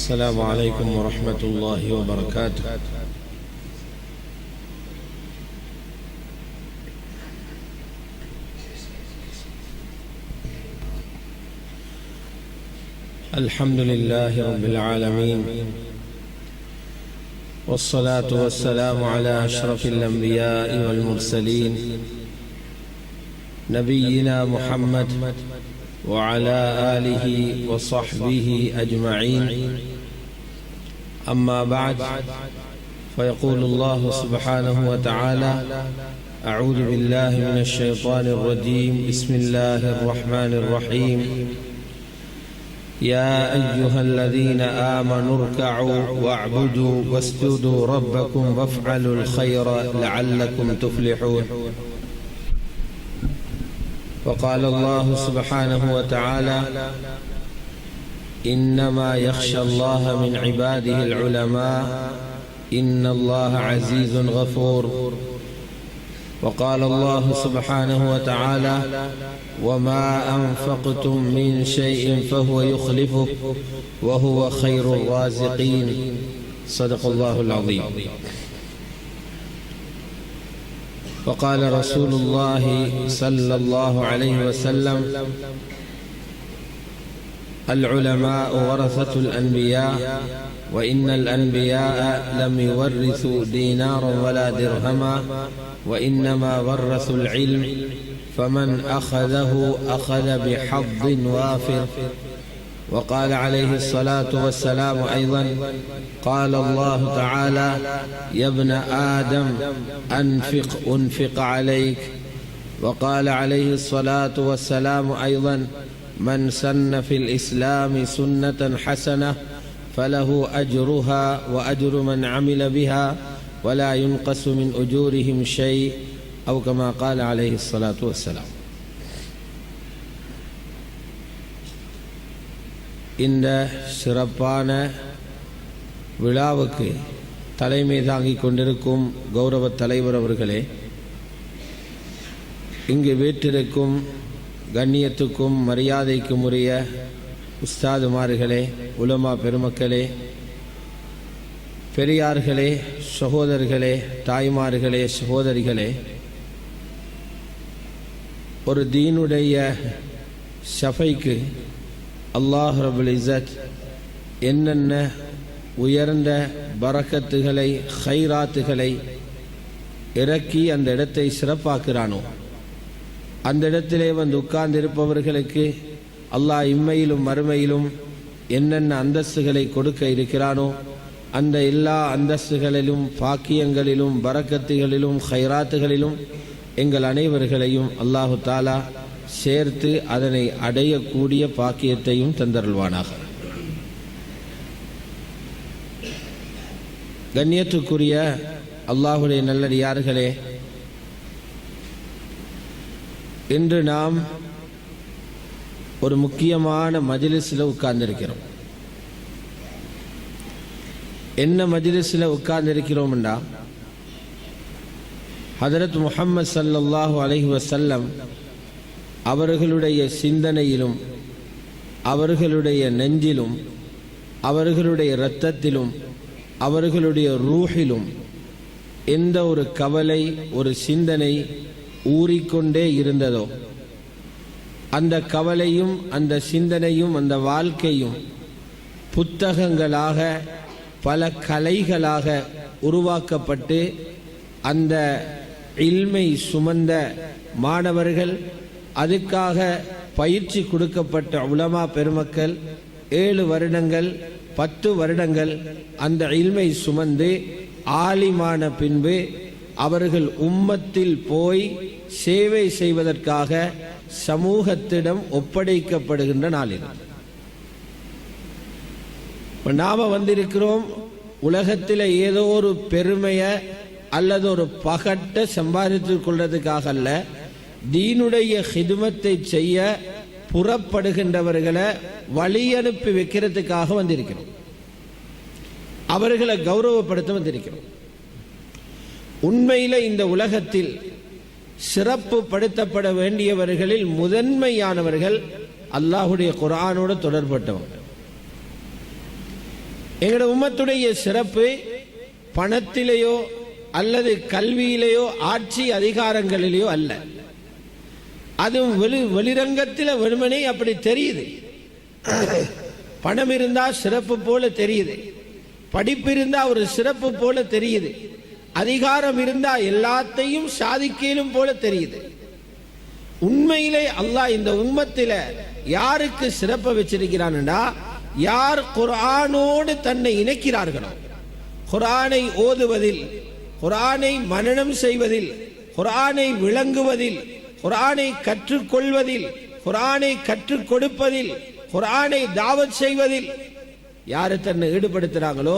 السلام عليكم ورحمة الله وبركاته. الحمد لله رب العالمين، والصلاة والسلام على أشرف الأنبياء والمرسلين نبينا محمد وعلى آله وصحبه أجمعين. أما بعد، فيقول الله سبحانه وتعالى: أعوذ بالله من الشيطان الرجيم، بسم الله الرحمن الرحيم. يا أيها الذين آمنوا اركعوا واعبدوا واسجدوا ربكم وافعلوا الخير لعلكم تفلحون. وقال الله سبحانه وتعالى: إنما يخشى الله من عباده العلماء إن الله عزيز غفور. وقال الله سبحانه وتعالى: وما أنفقتم من شيء فهو يخلفه وهو خير الرازقين. صدق الله العظيم. وقال رسول الله صلى الله عليه وسلم: العلماء ورثة الأنبياء، وإن الأنبياء لم يورثوا دينارا ولا درهما، وإنما ورثوا العلم، فمن أخذه أخذ بحظ وافر. وقال عليه الصلاة والسلام أيضا: قال الله تعالى: يا ابن آدم أنفق أنفق عليك. وقال عليه الصلاة والسلام أيضا: من سن في الإسلام سنة حسنة فله أجرها وأجر من عمل بها ولا ينقص من أجورهم شيء، أو كما قال عليه الصلاة والسلام. இந்த சிறப்பான விழாவுக்கு தலைமை தாங்கிக் கொண்டிருக்கும் கௌரவ தலைவர் அவர்களே, இங்கு வீற்றிருக்கும் கண்ணியத்துக்கும் மரியாதைக்கும் உரிய உஸ்தாதுமார்களே, உலமா பெருமக்களே, பெரியார்களே, சகோதரர்களே, தாய்மார்களே, சகோதரிகளே, ஒரு தீனுடைய ஷஃபைக்கு அல்லாஹ் ரபுல் இஸ்ஸத் என்னென்ன உயர்ந்த பரக்கத்துகளை, ஹைராத்துகளை இறக்கி அந்த இடத்தை சிறப்பாக்குறானோ, அந்த இடத்திலே வந்து உட்கார்ந்திருப்பவர்களுக்கு அல்லாஹ் இம்மையிலும் மறுமையிலும் என்னென்ன அந்தஸ்துகளை கொடுக்க இருக்கிறானோ, அந்த எல்லா அந்தஸ்துகளிலும், பாக்கியங்களிலும், பரக்கத்துகளிலும், ஹைராத்துகளிலும் எங்கள் அனைவர்களையும் அல்லாஹு தாலா சேர்த்து அதனை அடையக்கூடிய பாக்கியத்தையும் தந்தருள்வானாக. கண்ணியத்துக்குரிய அல்லாஹுடைய நல்லடியார்களே, இன்று நாம் ஒரு முக்கியமான மஜ்லிஸில் உட்கார்ந்திருக்கிறோம். என்ன மஜ்லிஸில் உட்கார்ந்திருக்கிறோம்னா, ஹதரத் முஹம்மது ஸல்லல்லாஹு அலைஹி வஸல்லம் அவர்களுடைய சிந்தனையிலும், அவர்களுடைய நெஞ்சிலும், அவர்களுடைய இரத்தத்திலும், அவர்களுடைய ரூஹிலும் எந்த ஒரு கவலை, ஒரு சிந்தனை ஊறிக்கொண்டே இருந்ததோ, அந்த கவலையும், அந்த சிந்தனையும், அந்த வாழ்க்கையும் புத்தகங்களாக, பல கலைகளாக உருவாக்கப்பட்டு அந்த இல்மை சுமந்த மாணவர்கள், அதுக்காக பயிற்சி கொடுக்கப்பட்ட உலமா பெருமக்கள் 7 வருடங்கள் 10 வருடங்கள் அந்த இல்மை சுமந்து ஆலிமான பின்பு அவர்கள் உம்மத்தில் போய் சேவை செய்வதற்காக சமூகத்திடம் ஒப்படைக்கப்படுகின்ற நாளில் நாம வந்திருக்கிறோம். உலகத்தில் ஏதோ ஒரு பெருமையை அல்லது ஒரு பகட்டை சம்பாதித்துக் கொள்றதுக்காக அல்ல, தீனுடைய ஹிதுமத்தை செய்ய புறப்படுகின்றவர்களை வழி அனுப்பி வைக்கிறதுக்காக வந்திருக்கிறோம். அவர்களை கௌரவப்படுத்த வந்திருக்கிறோம். உண்மையில இந்த உலகத்தில் சிறப்பு படுத்தப்பட வேண்டியவர்களில் முதன்மையானவர்கள் அல்லாஹுடைய குர்ஆனோடு தொடர்பட்டவங்க. எங்களோட உம்மத்துடைய சிறப்பு பணத்திலேயோ அல்லது கல்வியிலேயோ ஆட்சி அதிகாரங்களிலேயோ அல்ல. அதுவும் வெளிரங்கத்தில் வெறுமனே அப்படி தெரியுது. பணம் இருந்தா சிறப்பு போல தெரியுது, படிப்பு இருந்தா ஒரு சிறப்பு போல தெரியுது, அதிகாரம் இருந்தா எல்லாத்தையும் சாதிக்கலும் போல தெரியுது. உண்மையிலே அல்லாஹ் இந்த உம்மத்தில யாருக்கு சிறப்பை வச்சிருக்கிறான்டா, யார் குர்ஆனோடு தன்னை இணைக்கிறார்களோ, குர்ஆனை ஓதுவதில், குர்ஆனை மனனம் செய்வதில், குர்ஆனை விளங்குவதில், குர்ஆனை கற்றுக்கொள்வதில், குர்ஆனை கற்றுக் கொடுப்பதில், குர்ஆனை தாவத் செய்வதில் யாரு தன்னை ஈடுபடுத்துறாங்களோ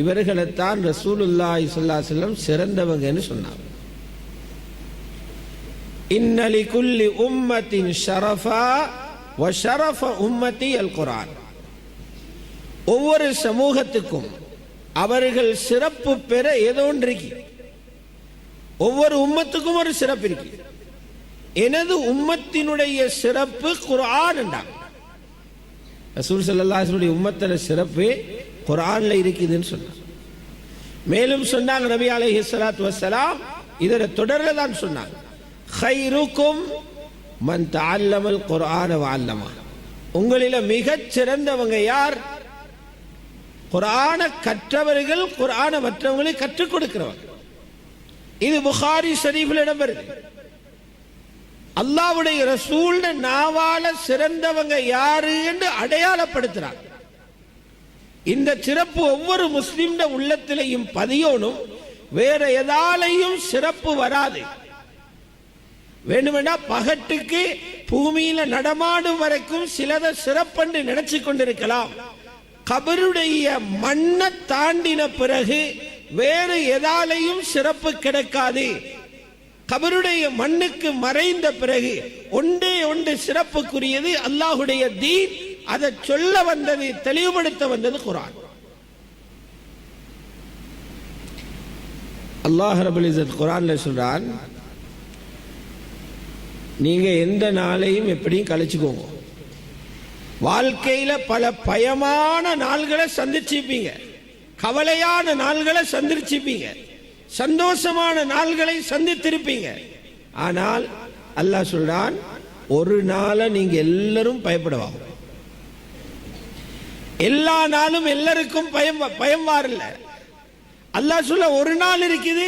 இவர்களைத்தான் ரசூலுல்லாஹி ஸல்லல்லாஹு அலைஹி வஸல்லம் சிறந்தவங்கன்னு சொன்னாங்க. இன்ன லிகுல்லி உம்மத்தின் ஷரஃபா வ ஷரஃப உம்மத்தி அல் குர்ஆன். ஒவ்வொரு சமூகத்துக்கும் அவர்கள் சிறப்பு பெற ஏதோ ஒன்று இருக்கு. ஒவ்வொரு உம்மத்துக்கும் ஒரு சிறப்பு இருக்கு. எனது உம்மத்தினுடைய சிறப்பு குர்ஆன் என்றாங்க. ரசூல் ஸல்லல்லாஹு அலைஹி வஸல்லம் உம்மத்தில சிறப்பு குர்ஆன்ல இருக்குதுன்னு சொன்னாங்க. மேலும் சொன்னாங்க நபி அலைஹிஸ்ஸலாத்து வஸ்ஸலாம் இதர தொடர்ல தான் சொன்னாங்க, கைருக்கும் மன் தஅல்லமல் குர்ஆன வ அல்லமா. உங்களில மிகச் சிறந்தவங்க யார்? குர்ஆன கற்றவர்கள், குர்ஆன மற்றவங்களுக்கு கற்றுக் கொடுக்கிறவங்க. இது புகாரி ஷரீஃபில் இடம்பெறுது. அல்லாஹ்வுடைய ரசூல் நாவால சிறந்தவங்க யாரு என்று அடையாளப்படுத்துறாங்க. இந்த சிறப்பு ஒவ்வொரு முஸ்லிம் உள்ளத்திலையும் பதியோனும், வேற எதாலையும் சிறப்பு வராது. வேணுமெண்டா பகட்டுக்கு பூமியில நடமாடும் வரைக்கும் சிலதை சிறப்பென்று நினைச்சு கொண்டிருக்கலாம். கபருடைய மண்ணை தாண்டின பிறகு வேறு எதாலையும் சிறப்பு கிடைக்காது. கபருடைய மண்ணுக்கு மறைந்த பிறகு ஒன்றே ஒன்று சிறப்புக்குரியது அல்லாஹுடைய தீன். அதை சொல்ல வந்தது, தெளிவுபடுத்த வந்தது குர்ஆன். அல்லாஹ் ரப்பல் இஸ்ஸத் குர்ஆன்ல சொல்றான், நீங்க எந்த நாளையும் எப்படியும் கழிச்சுக்கோங்க. வாழ்க்கையில பல பயமான நாள்களை சந்திச்சிருப்பீங்க, கவலையான நாள்களை சந்திச்சிருப்பீங்க, சந்தோஷமான நாள்களை சந்தித்திருப்பீங்க. ஆனால் அல்லாஹ் சொல்றான், ஒரு நாளை நீங்க எல்லாரும் பயப்படுவாங்க. எல்லா நாளும் எல்லாருக்கும் பயம் வரல. அல்லாஹ் சொல்ல ஒரு நாள் இருக்குது,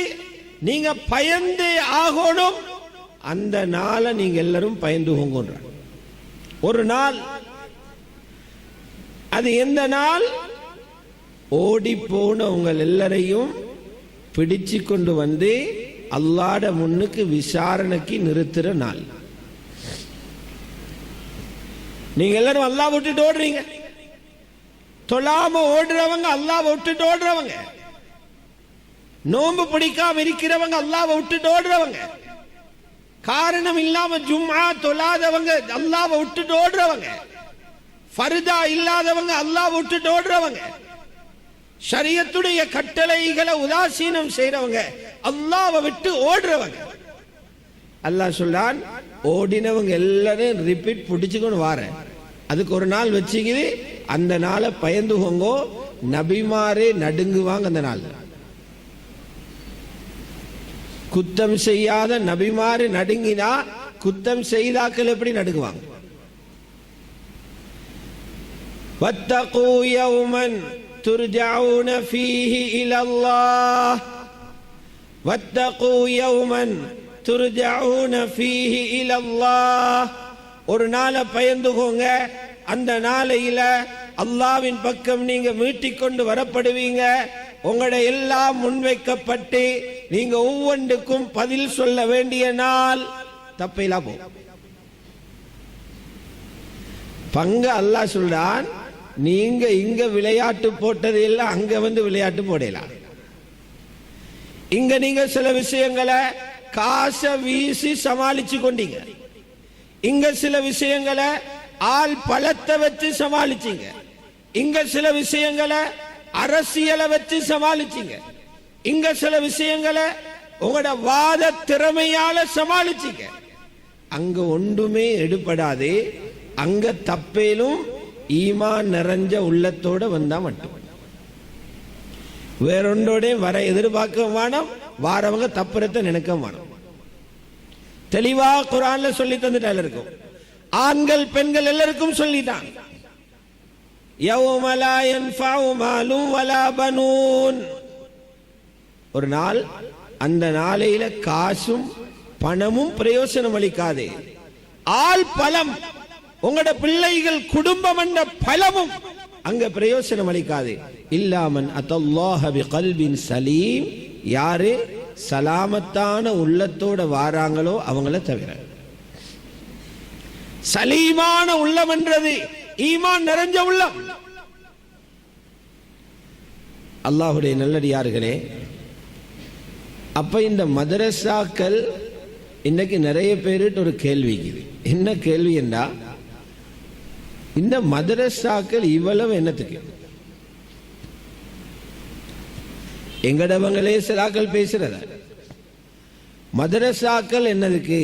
நீங்க பயந்தே ஆகணும். அந்த நாளை நீங்க எல்லாரும் பயந்து போங்க. ஒரு நாள், அது எந்த நாள்? ஓடி போன உங்கள் எல்லாரையும் பிடிச்சு கொண்டு வந்து அல்லாஹ்ட முன்னுக்கு விசாரணைக்கு நிறுத்துற நாள். நீங்க எல்லாரும் அல்லாஹ் விட்டுட்டு ஓடுறீங்க. தொழாம ஓடுறவங்க அல்லாஹ் விட்டுட்டு ஓடுறவங்க, நோன்பு பிடிக்காம இருக்கிறவங்க அல்லாஹ் விட்டுட்டு ஓடுறவங்க, காரணம் இல்லாம ஜும்ஆ தொழாதவங்க அல்லாஹ் விட்டுட்டு ஓடுறவங்க, ஃபர்தா இல்லாதவங்க அல்லாஹ் விட்டுட்டு ஓடுறவங்க, ஷரியத்துடைய கட்டளைகளை உதாசீனம் செய்றவங்க, அல்லாஹ்வை விட்டு ஓடுறவங்க. அல்லாஹ் சொல்றான், ஓடினவங்க எல்லாரும் ரிப்பீட் பிடிச்சுக்கொண்டு வார. அதுக்கு ஒரு நாள் வச்சுக்கிது, அந்த நாளை பயந்துகோங்கோ. நபிமாரே நடுங்குவாங்க அந்த நாள். குத்தம் செய்யாத நபிமாரு நடுங்கினா குத்தம் செய்தாக்கள் எப்படி நடுங்குவாங்க? வத்தகூ யௌமன் துர்ஜஊன ஃபீஹி இலல்லாஹ், வத்தகூ யௌமன் துர்ஜஊன ஃபீஹி இலல்லாஹ். ஒரு நாளை பயந்துகோங்க, அந்த நாளையில அல்லாஹ்வின் பக்கம் நீங்க மீட்டிக்கொண்டு வரப்படுவீங்க. உங்களுடைய எல்லாம் முன்வைக்கப்பட்டு நீங்க ஒவ்வொன்றுக்கும் பதில் சொல்ல வேண்டிய நாள். தப்பையிலா போ பங்க. அல்லாஹ் சொல்றான், நீங்க இங்க விளையாட்டு போட்டது எல்லாம் அங்க வந்து விளையாட்டு போடலாம். இங்க நீங்க சில விஷயங்களை காசை வீசி சமாளிச்சு கொண்டீங்க, இங்க சில விஷயங்களை ஆள் பலத்தை வச்சு சமாளிச்சீங்க, இங்க சில விஷயங்களை அரசியலை வச்சு சமாளிச்சீங்க, இங்க சில விஷயங்களை உங்களோட வாத திறமையால சமாளிச்சீங்க. அங்க ஒன்றுமே எடுபடாது. அங்க தப்பேலும் ஈமான் நிறைஞ்ச உள்ளத்தோட வந்தா மட்டும். வேறொன்றோடையும் வர எதிர்பார்க்க வேணும், வாரவங்க தப்புறத்தை நினைக்க வேணும். தெளிவா குர்ஆன்ல சொல்லி தந்துட்டால இருக்கும். ஆண்கள் பெண்கள் எல்லாருக்கும் சொல்லிட்டான். யௌம லா யன்ஃபஉ மாலும் வலா பனூன். ஒரு நாள், அந்த நாளையில காசும் பணமும் பிரயோசனம் அளிக்காது. ஆள் பலம், உங்களோட பிள்ளைகள் குடும்பம் என்ற பலமும் அங்க பிரயோசனம் அளிக்காது. இல்லாமன் அத்தல்லாஹ பிகல்பின் சலீம், யாரு சலாமத்தான உள்ளத்தோட வாராங்களோ அவங்கள தவிர. சலீமான உள்ளம் என்றது ஈமான் நிறைஞ்ச உள்ளம். அல்லாஹ்வுடைய நல்லடியார்களே, அப்ப இந்த மதரசாக்கள் இன்னைக்கு நிறைய பேருட்டு ஒரு கேள்வி. என்ன கேள்வி என்றா, இந்த மதரசாக்கள் இவ்வளவு என்னத்துக்கு? எங்கடவங்களே சிலாக்கள் பேசுறத மதரசாக்கள் என்னதுக்கு?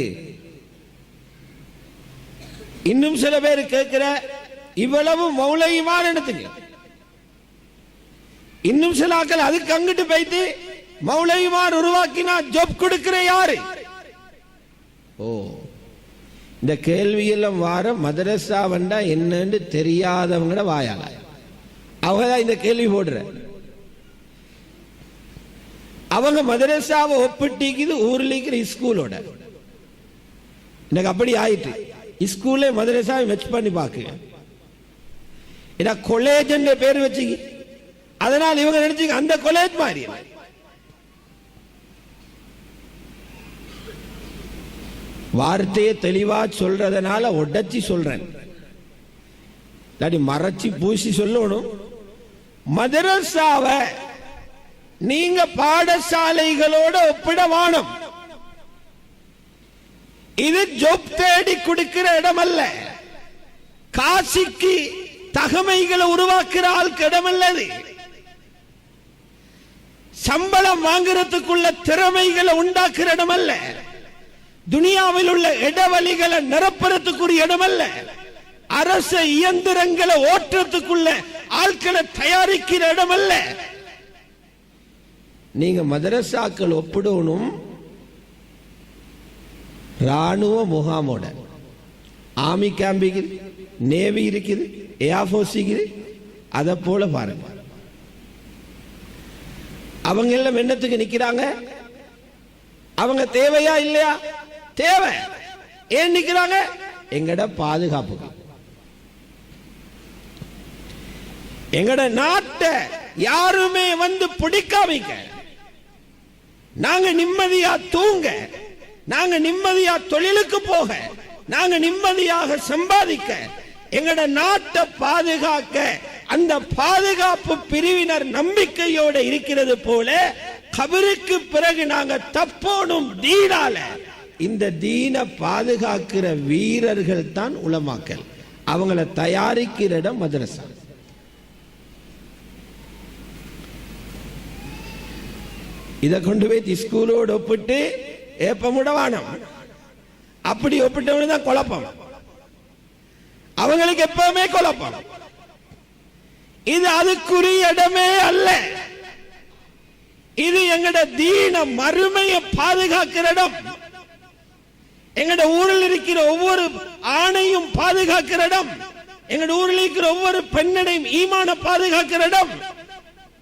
இன்னும் சில பேர் கேட்கிற இவ்வளவு மௌலையுமான என்னத்துக்கு? இன்னும் சிலாக்கள் அதுக்கு அங்கிட்டு போயிட்டு மௌலையுமார் உருவாக்கினா ஜப் கொடுக்கிற யாரு? ஓ, இந்த கேள்வி எல்லாம் வார மதரசா வந்தா என்னன்னு தெரியாதவங்கள வாயால அவங்கதான் இந்த கேள்வி போடுற. அவங்க மதரசாவை ஒப்பிட்டிக்குது ஊர்ல இருக்கிற ஸ்கூலோட. எனக்கு அப்படி ஆயிட்டு, ஸ்கூல்ல மதரசாவை மெச் பண்ணி பாக்குங்க. ஏன்னா காலேஜ் பேர் வச்சு, அதனால இவங்க நினைச்சு அந்த காலேஜ் மாதிரி. வார்த்தையை தெளிவா சொல்றதுனால உடைச்சி சொல்றேன், மறைச்சி பூசி சொல்லணும். மதரசாவை நீங்க பாடசாலைகளோட ஒப்பிட வானம். இது ஜொப் தேடி கொடுக்கிற இடம் அல்ல, காசிக்கு தகமைகளை உருவாக்குற ஆளுக்கு இடம் அல்லது, சம்பளம் வாங்குறதுக்குள்ள திறமைகளை உண்டாக்குற இடம் அல்ல, துனியாவில் உள்ள இடவழிகளை நிரப்புறதுக்குரிய இடம் அல்ல, அரச இயந்திரங்களை ஓட்டுறதுக்குள்ள ஆட்களை தயாரிக்கிற இடம் அல்ல. நீங்க மதரசாக்கள் ஒப்பிடணும் ராணுவ முகாமோட. ஆர்மி கேம்ப் இருக்குது, நேவி இருக்குது, ஏர்ஃபோர்ஸ் இருக்குது, அதை போல பாருங்க. அவங்க எல்லாம் என்னத்துக்கு நிக்கிறாங்க? அவங்க தேவையா இல்லையா? தேவை. ஏன் நிக்கிறாங்க? எங்கட பாதுகாப்பு. எங்கட நாட்டை யாருமே வந்து பிடிக்காமீங்க. நாங்க நிம்மதியா தூங்க, நாங்க நிம்மதியா தொழிலுக்கு போக, நாங்க நிம்மதியாக சம்பாதிக்க, எங்கட நாட்டை பாதுகாக்க அந்த பாதுகாப்பு பிரிவினர் நம்பிக்கையோடு இருக்கிறது போல, கபருக்கு பிறகு நாங்க தப்போனும் தீனால. இந்த தீன பாதுகாக்கிற வீரர்கள் தான் உலமாக்கல். அவங்களை தயாரிக்கிற இடம் மதரசா. இதை கொண்டு போய் ஸ்கூலோடு ஒப்பிட்டு ஏப்பமுடவானம். அப்படி ஒப்பிட்டவனு தான் குழப்பம். அவங்களுக்கு எப்பவுமே குழப்பம். இது அதுக்குரிய இடமே அல்ல. இது எங்கட தீன மறுமையை பாதுகாக்கிற இடம். எங்கட ஊரில் இருக்கிற ஒவ்வொரு ஆணையும் பாதுகாக்கிற இடம். எங்கட ஊரில் இருக்கிற ஒவ்வொரு பெண்ணையும் ஈமான பாதுகாக்கிற இடம்.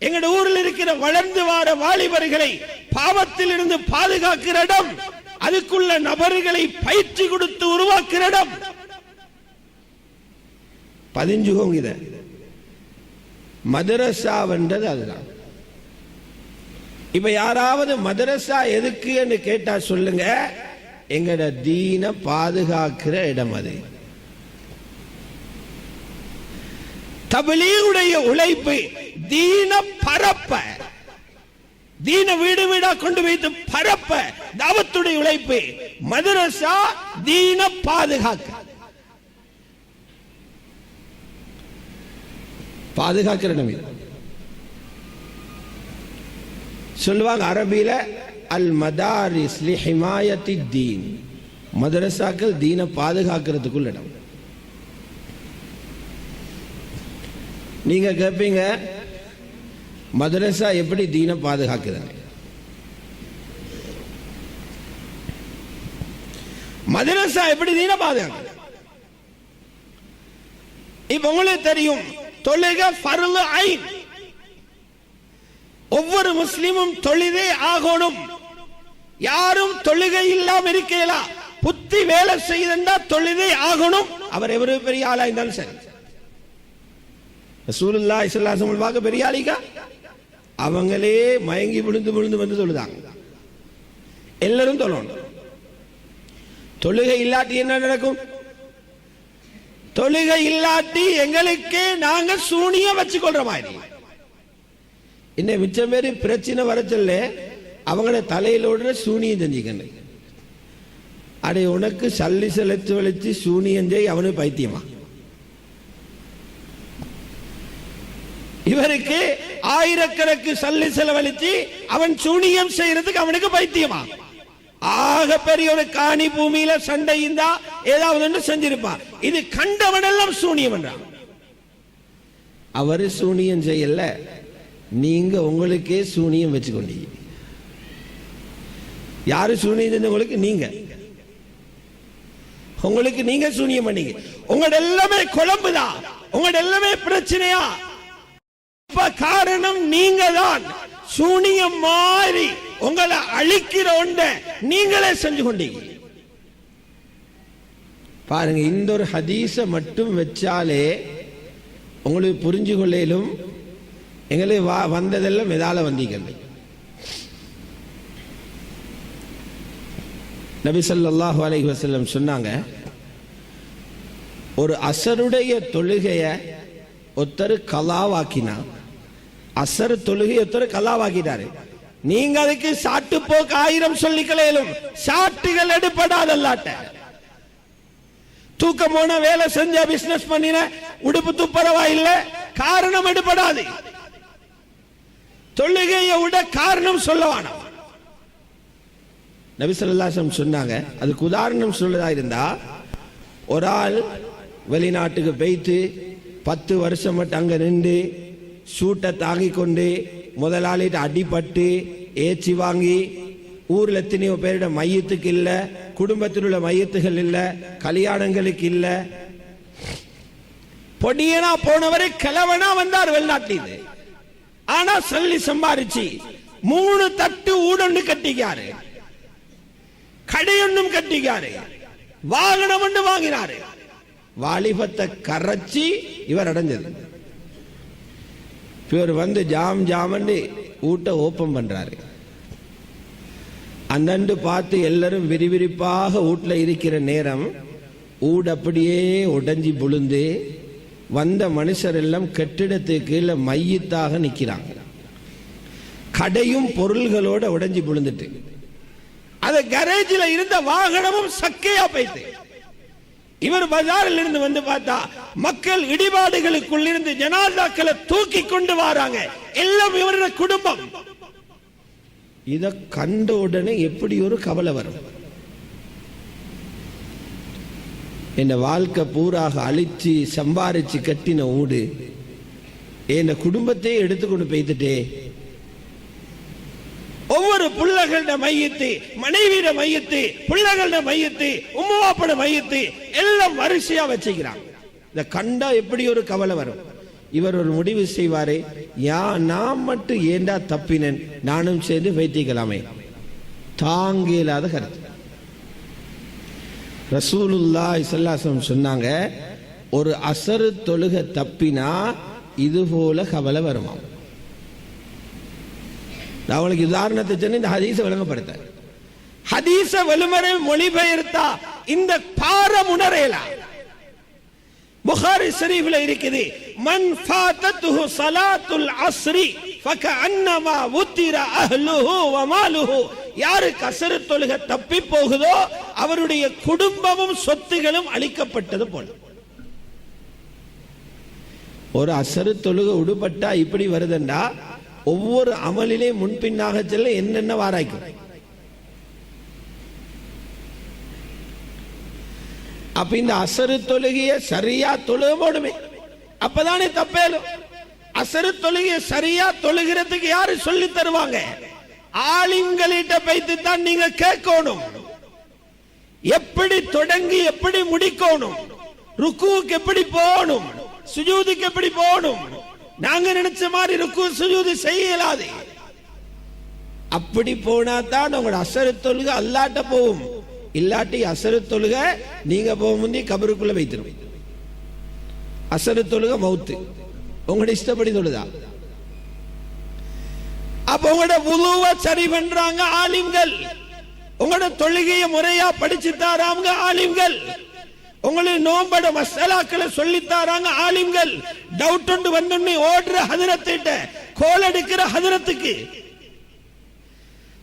எங்கட ஊரில் இருக்கிற வளர்ந்து வார வாலிபர்களை பாவத்தில் இருந்து பாதுகாக்கிற இடம். அதுக்குள்ள நபர்களை பயிற்சி கொடுத்து உருவாக்குற இடம். பதிஞ்சுகோங்க. இத மதரசா வென்றது அதுதான். இப்ப யாராவது மதரசா எதுக்கு என்று கேட்டா சொல்லுங்க, எங்கட தீன பாதுகாக்கிற இடம் அது. தப்லீகுடைய உழைப்பு தீன பரப்ப, தீன வீடு வீடா கொண்டு வைத்து பரப்ப தாவத்துடைய உழைப்பு. மதரசா தீன பாதுகாக்க, பாதுகாக்கிற இடம் இது. சொல்லுவாங்க அரபியில அல் மதாரிஸ் லி ஹிமாயத்தி தீன். மதரசாக்கள் தீன பாதுகாக்கிறதுக்குள்ள இடம். நீங்க கேட்பீங்க, மதரசா எப்படி தீன பாதுகாக்குது? மதரசா எப்படி தீன பாதுகாக்குது? இப்ப உங்களுக்கு தெரியும், தொழுகை ஃபர்லு ஐன். ஒவ்வொரு முஸ்லிமும் தொழுதே ஆகணும். யாரும் தொழுகை இல்லாம இருக்கலாம். புத்தி வேலை செய்தா தொழுதே ஆகணும். அவர் எவ்வளவு பெரிய ஆளா இருந்தாலும் சரி. ரசூலுல்லாஹி ஸல்லல்லாஹு அலைஹி வஸல்லம் வாக்கு பெரிய ஆளிகா, அவங்களே மயங்கி விழுந்து விழுந்து வந்து தொழுதாங்க. எல்லாரும் தொழணும். தொழுகை இல்லாட்டி என்ன நடக்கும்? தொழுகை இல்லாட்டி எங்களுக்கே நாங்க சூனியம் வச்சு கொள்ற மாதிரி. இன்னும் மிச்சம் பேரு பிரச்சனை வரச்சல்ல அவங்கள தலையிலோட சூனியம் செஞ்சுக்கணும். அடே, உனக்கு சல்லி செலுத்து வலிச்சு சூனியம் செய், அவனு பைத்தியமா? இவருக்கு ஆயிரக்கணக்கு சல்லி செலவழிச்சு அவன் சூனியம் செய்யறதுக்கு அவனுக்கு பைத்தியமா? ஆக பெரிய ஒரு காணி பூமியில சண்டை இருந்தா ஏதாவது ஒன்று செஞ்சிருப்பான். இது கண்டவனெல்லாம் சூனியம் என்றான். அவரு சூனியம் செய்யல, நீங்க உங்களுக்கே சூனியம் வச்சுக்கொண்டீங்க. யாரு சூனியம் செஞ்சவங்களுக்கு? நீங்க. உங்களுக்கு நீங்க சூனியம் பண்ணீங்க. உங்களோட எல்லாமே குழம்புதான், உங்களோட எல்லாமே பிரச்சனையா. காரணம் நீங்க தான். சூனியம் மாறி உங்களை அழிக்கிற ஒன்றை நீங்களே செஞ்சு கொண்டீங்க. பாருங்க, இந்த ஒரு ஹதீஸ மட்டும் வச்சாலே உங்களுக்கு புரிஞ்சு கொள்ளையிலும் எங்களுக்கு வந்ததெல்லாம் எதால வந்தீங்க. நபி ஸல்லல்லாஹு அலைஹி வஸல்லம் சொன்னாங்க, ஒரு அசருடைய தொழுகைய ஒருத்தர் கலாவாக்கினா, அசர் தொழுகை ஒருத்தர் கலாவாக்கிட்டாரு, நீங்க அதுக்கு சாட்டு போக்கு 1000 சொல்லிக்கலையிலும் சாட்டுகள் எடுப்படாதல்லாட்ட. தூக்கம் போன, வேலை செஞ்ச, பிசினஸ் பண்ணின, உடுப்பு துப்பரவா இல்ல, காரணம் எடுப்படாது. தொழுகையை விட காரணம் சொல்லவான. நபி ஸல்லல்லாஹு அலைஹி வஸல்லம் சொன்னாங்க, அதுக்கு உதாரணம் சொல்லதா இருந்தா, ஒரு ஆள் வெளிநாட்டுக்கு போய்த்து 10 வருஷம் மட்டும் அங்க நின்று சூட்டை தாங்கி கொண்டு முதலாளிட்டு அடிபட்டு ஏச்சி வாங்கி, ஊர்ல எத்தனையோ பேரிட மையத்துக்கு இல்ல, குடும்பத்தில் உள்ள மையத்துகள் இல்ல, கல்யாணங்களுக்கு இல்ல, பொடியனா போனவரை கிழவனா வந்தார் வெளிநாட்டில். ஆனா சொல்லி சம்பாரிச்சு 3 தட்டு ஊடொன்னு கட்டிக்காரு, கடையொன்னும் கட்டிக்காரு, வாகனம் ஒன்று வாங்கினாரு. வாலிபத்தை கரைச்சி இவர் அடைஞ்சது. இவர் வந்து ஜாம் ஜாமன்னு ஊட்ட ஓப்பன் பண்றாரு. அந்தண்டு பார்த்து எல்லாரும் விரிவிரிப்பாக வீட்டுல இருக்கிற நேரம் ஊடு அப்படியே உடைஞ்சி புழுந்து வந்த மனுஷர் எல்லாம் கட்டிடத்துக்கு கீழே மையத்தாக நிக்கிறாங்க. கடையும் பொருள்களோட உடைஞ்சி புழுந்துட்டு, அது கரேஜில் இருந்த வாகனமும் சக்கையா போயிட்டு. இவர் பஜாரில் இருந்து வந்து பார்த்தா மக்கள் இடிபாடுகளுக்குள் இருந்து ஜனாதாக்களை தூக்கி கொண்டு வராங்க. எல்லாம் இவருடைய குடும்பம். இத கண்ட உடனே எப்படி ஒரு கவலை வரும்? என் வாழ்க்கை பூராக அழிச்சு சம்பாரிச்சு கட்டின ஊடு என் குடும்பத்தையே எடுத்துக்கொண்டு போய்த்துட்டே. ஒவ்வொரு பிள்ளைகள மையத்து, மனைவியிட மையத்து, பிள்ளைகள மையத்து, உம்மாப்பட மையத்து எல்லாம் வரிசையா வச்சுக்கிறாங்க. இத கண்டா எப்படி ஒரு கவலை வரும்? இவர் ஒரு முடிவு செய்வாரே, நான் மட்டும் ஏண்டா தப்பினேன், நானும் சேர்ந்து வைத்திக்கலாமே. தாங்க இயலாத கருத்து. ரசூலுல்லாஹி ஸல்லல்லாஹு அலைஹி வஸல்லம் சொன்னாங்க, ஒரு அசரு தொழுகை தப்பினா இது போல கவலை வருமா. அவளுக்கு உதாரணத்தை சொன்ன இந்த ஹதீஸ விளங்கப்படுத்த. ஹதீஸ வலுமறை மொழிபெயர்த்தா இந்த பாரம் உணரலாம். புகாரி ஷரீஃப்ல இருக்குது, மன் ஃபாதத்துஹு ஸலாத்துல் அஸ்ரி ஃபகஅன்னமா உத்திர அஹ்லுஹு வ மாலுஹு. யாருக்கு அஸ்ர் தொழுகை தப்பி போகுதோ அவருடைய குடும்பமும் சொத்துகளும் அழிக்கப்பட்டது போல. ஒரு அஸ்ர் தொழுகை உடுபட்டா இப்படி வருதுண்டா, ஒவ்வொரு அமலிலே முன்பின்னாக செல்ல என்னென்ன வாராய்க்கும். அப்ப இந்த அசரு தொழுகைய சரியா தொழுக போடுமே, அப்பதானே தப்பேலும். அசரு தொழுகை சரியா தொழுகிறதுக்கு யாரு சொல்லி தருவாங்க? ஆலிம்களிட்ட போய்த்து தான் நீங்க கேட்கணும். எப்படி தொடங்கி எப்படி முடிக்கணும், ருக்குவுக்கு எப்படி போகணும், சுஜூதுக்கு எப்படி போகணும். நாங்க நினைச்ச மாதிரி ருக்கு சுஜூது செய்யலாது. அப்படி போனா தான் உங்களோட அசரு தொழுகை அல்லாட்ட போகும். இல்லாட்டி அசரு தொழுகை நீங்க போக முந்தி கபருக்குள்ள வைத்திரும். அசரு தொழுகை மௌத்து. உங்களோட இஷ்டப்படி தொழுதா. அப்ப உங்களோட வுதுவை சரி பண்றாங்க ஆலிம்கள். உங்களோட தொழுகையை முறையா படிச்சு தாராங்க ஆலிம்கள். உங்களுக்கு நோம்பட மசாலாக்களை சொல்லி தாராங்க ஆலிம்கள். டவுட் ஒன்று வந்து ஓடுற ஹதரத்திட்ட கோல் எடுக்கிற ஹதரத்துக்கு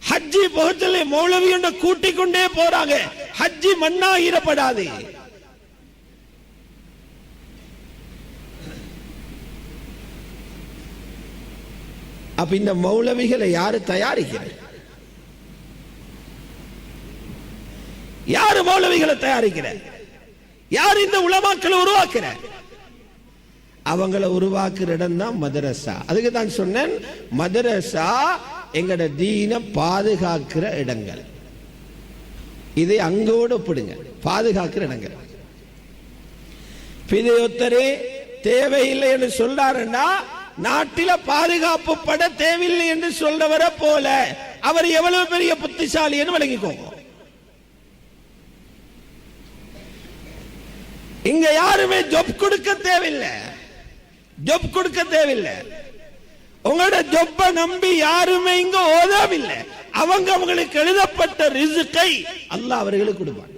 ஹஜ்ஜி போகத்துல மௌலவி கூட்டிக் கொண்டே போறாங்க. ஹஜ்ஜி மண்ணாகிடப்படாது. அப்ப இந்த மௌலவிகளை யாரு தயாரிக்கிறார்? யாரு மௌலவிகளை தயாரிக்கிறார்? யார் இந்த உலமாக்களை உருவாக்குறார்? அவங்களை உருவாக்குற இடம் தான் மதரசா. அதுக்கு தான் சொன்னேன், மதரசா எங்கட தீன பாதுகாக்கிற இடங்கள். இதை அங்கோடு ஒப்பிடுங்க, பாதுகாக்கிற இடங்கள். பிதையொத்தரே தேவையில்லை என்று சொல்றாருன்னா நாட்டில பாதுகாப்பு பட தேவையில்லை என்று சொல்றவரை போல அவர் எவ்வளவு பெரிய புத்திசாலி என்று விளங்கிக்கோங்க. இங்க யாருமே ஜொப் கொடுக்க தேவையில்லை, ஜொப் கொடுக்க தேவையில்லை. உங்களோட ஜொப்ப நம்பி யாருமே இங்க ஓதவில்லை. அவங்க அவங்களுக்கு எழுதப்பட்ட ரிஸ்கை அல்லாஹ் அவர்களுக்கு கொடுப்பார்.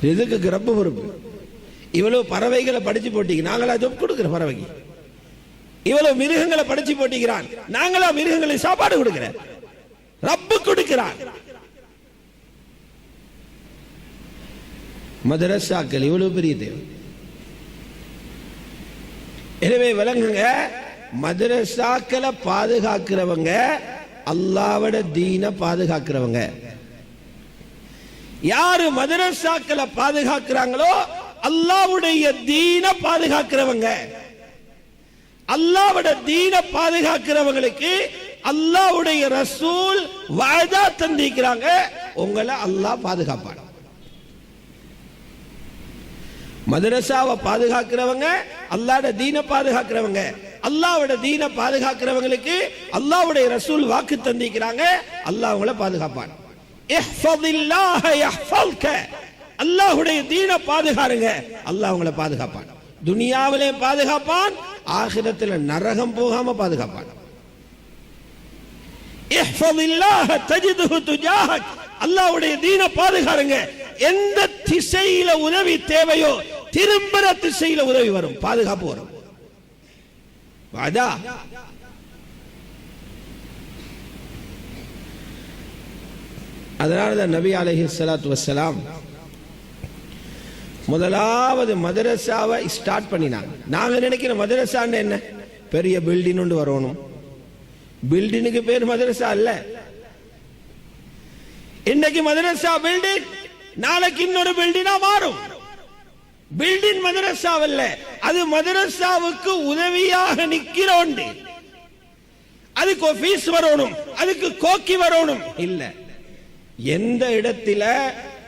ரிஸ்க்கு ரொம்ப பொறுப்பு. இவ்வளவு பறவைகளை படிச்சு போட்டீங்க, நாங்களா ஜொப் கொடுக்கிற பறவைக்கு? இவ்வளவு மிருகங்களை படிச்சு போட்டிக்கிறான், நாங்களா மிருகங்களுக்கு சாப்பாடு கொடுக்கிற? ரப்பு கொடுக்கிறான். மதரசாக்கள் இவ்வளவு பெரிய தேவை. எனவே விளங்குங்க, மதரசாக்களை பாதுகாக்கிறவங்க அல்லாஹ்வோட தீன பாதுகாக்கிறவங்க. யாரு மதரசாக்களை பாதுகாக்கிறாங்களோ அல்லாஹ்வுடைய தீன பாதுகாக்கிறவங்க. அல்லாஹ்வோட தீன பாதுகாக்கிறவங்களுக்கு அல்லாஹ்வுடைய ரசூல் வாதா தந்திக்கிறாங்க, உங்களை அல்லாஹ் பாதுகாப்பான். மதரசாவை பாதுகாக்கிறவங்க அல்லாஹ்வோட தீன பாதுகாக்கிறவங்க. அல்லாஹ்வோட தீன பாதுகாக்கிறவங்களுக்கு அல்லாஹ்வுடைய ரசூல் வாக்கு தந்திக்கிறாங்க, அல்லாஹ் உங்களை பாதுகாப்பான். இஹ்ஃபதில்லாஹ யஹ்ஃபல்க. அல்லாஹ்வுடைய தீன பாதுகாருங்க, அல்லாஹ் உங்களை பாதுகாப்பான். துனியாவிலே பாதுகாப்பான், ஆகிரத்தில் நரகம் போகாம பாதுகாப்பான். இஹ்ஃபதில்லாஹ தஜிதுஹு துஜாஹக். அல்லாஹ்வுடைய தீன பாதுகாருங்க. எந்த திசையில உதவி தேவையோ திரும்பற திசையில உதவி வரும், பாதுகாப்பு வரும். வாதா அதனால தான் நபி அலைஹிஸ்ஸலாத்து வஸ்ஸலாம் முதலாவது மதரசாவை ஸ்டார்ட் பண்ணினாங்க. நாங்க நினைக்கிற மதரசான்னு என்ன, பெரிய பில்டிங் ஒன்று வரணும். பில்டிங்க்கு பேர் மதரசா இல்ல. இன்னைக்கு மதரசா பில்டிங், நாளைக்கு இன்னொரு பில்டிங்கா மாறும். பில்டிங் மதரசாவல்ல, அது மதரசாவுக்கு உதவியாக நிக்கிறோம். அதுக்கு ஆபீஸ் வரணும், அதுக்கு கோக்கி வரணும் இல்ல. எந்த இடத்துல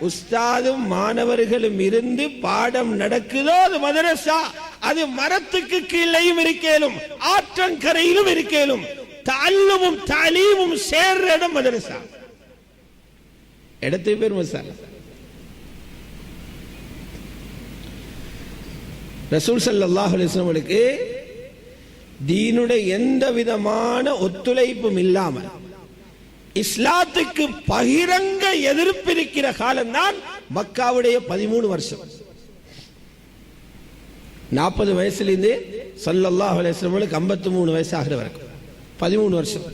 உஸ்தாதும் மாணவர்களும் இருந்து பாடம் நடக்குதோ அது மதரசா. அது மரத்துக்கு கீழையும் இருக்கேலும் ஆற்றங்கரையிலும் இருக்கேலும். தஅல்லுமும் தலீமும் சேர்ற இடம் மதரசா. இடத்துக்கு பேர் மதரசா. ரசூல் ஸல்லல்லாஹு அலைஹி வஸல்லம் தீனுடைய எந்த விதமான ஒத்துழைப்பும் இல்லாமல் இஸ்லாத்துக்கு பகிரங்க எதிர்ப்பு இருக்கிற காலம் தான் மக்காவுடைய 13 வருஷம். 40 வயசுலேருந்து ஸல்லல்லாஹு அலைஹி வஸல்லம் 53 வயசு ஆகிற வரைக்கும் 13 வருஷம்.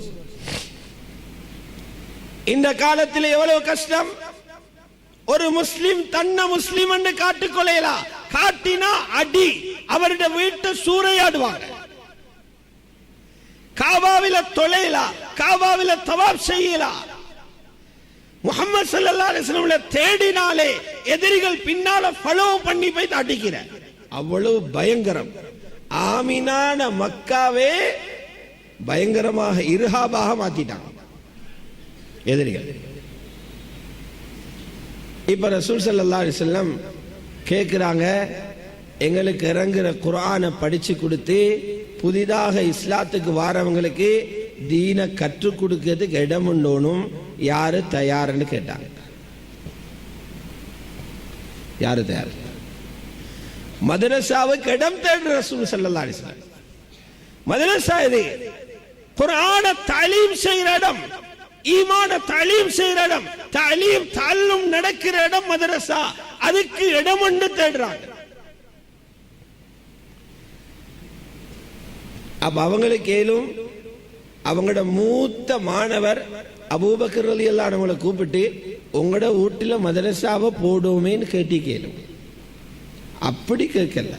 இந்த காலத்தில் எவ்வளவு கஷ்டம். ஒரு முஸ்லிம் தன்னை முஸ்லிம் என்று காட்டிக்கொள்ளலாம், காட்டினா அடி, அவருடைய வீட்டை சூறையாடுவாங்க. காபாவில தொலைலா, காபாவில தவாப் செய்யலா. முஹம்மது ஸல்லல்லாஹு அலைஹி வஸல்லம் தேடினாலே எதிரிகள் பின்னால ஃபாலோ பண்ணி போய் அடிக்கிற. அவ்வளவு பயங்கரம். ஆமினான மக்காவே பயங்கரமாக இர்ஹாபாக மாத்திட்டாங்க எதிரிகள். இப்ப ரசூல் ஸல்லல்லாஹு அலைஹி வஸல்லம் கேட்கிறாங்க, எங்களுக்கு இறங்குற குர்ஆனை படிச்சு கொடுத்து புதிதாக இஸ்லாத்துக்கு வாரவங்களுக்கு தீன கற்றுக் கொடுக்கிறதுக்கு இடம் உண்டோனும், யாரு தயார்னு கேட்டாங்க. யாரு தயார்? மதரசாவுக்கு இடம் தேடுற ரசூல் ஸல்லல்லாஹு அலைஹி வஸல்லம். மதரசா இது குர்ஆன தலீம் செய்யற இடம், ஈமான தலீம் செய்யற இடம், தலீம் தல்லும் நடக்கிற இடம் மதரசா. அதுக்கு இடம் ஒன்று தேடுறாங்க. அப்ப அவங்களுக்கு ஏலும் அவங்களோட மூத்த மாணவர் அபூபக்கர் ரலியல்லாஹு அன்ஹுவை கூப்பிட்டு, உங்களோட வீட்டில் மதரசாவை போடுவோமேன்னு கேட்டி கேளும். அப்படி கேட்கல.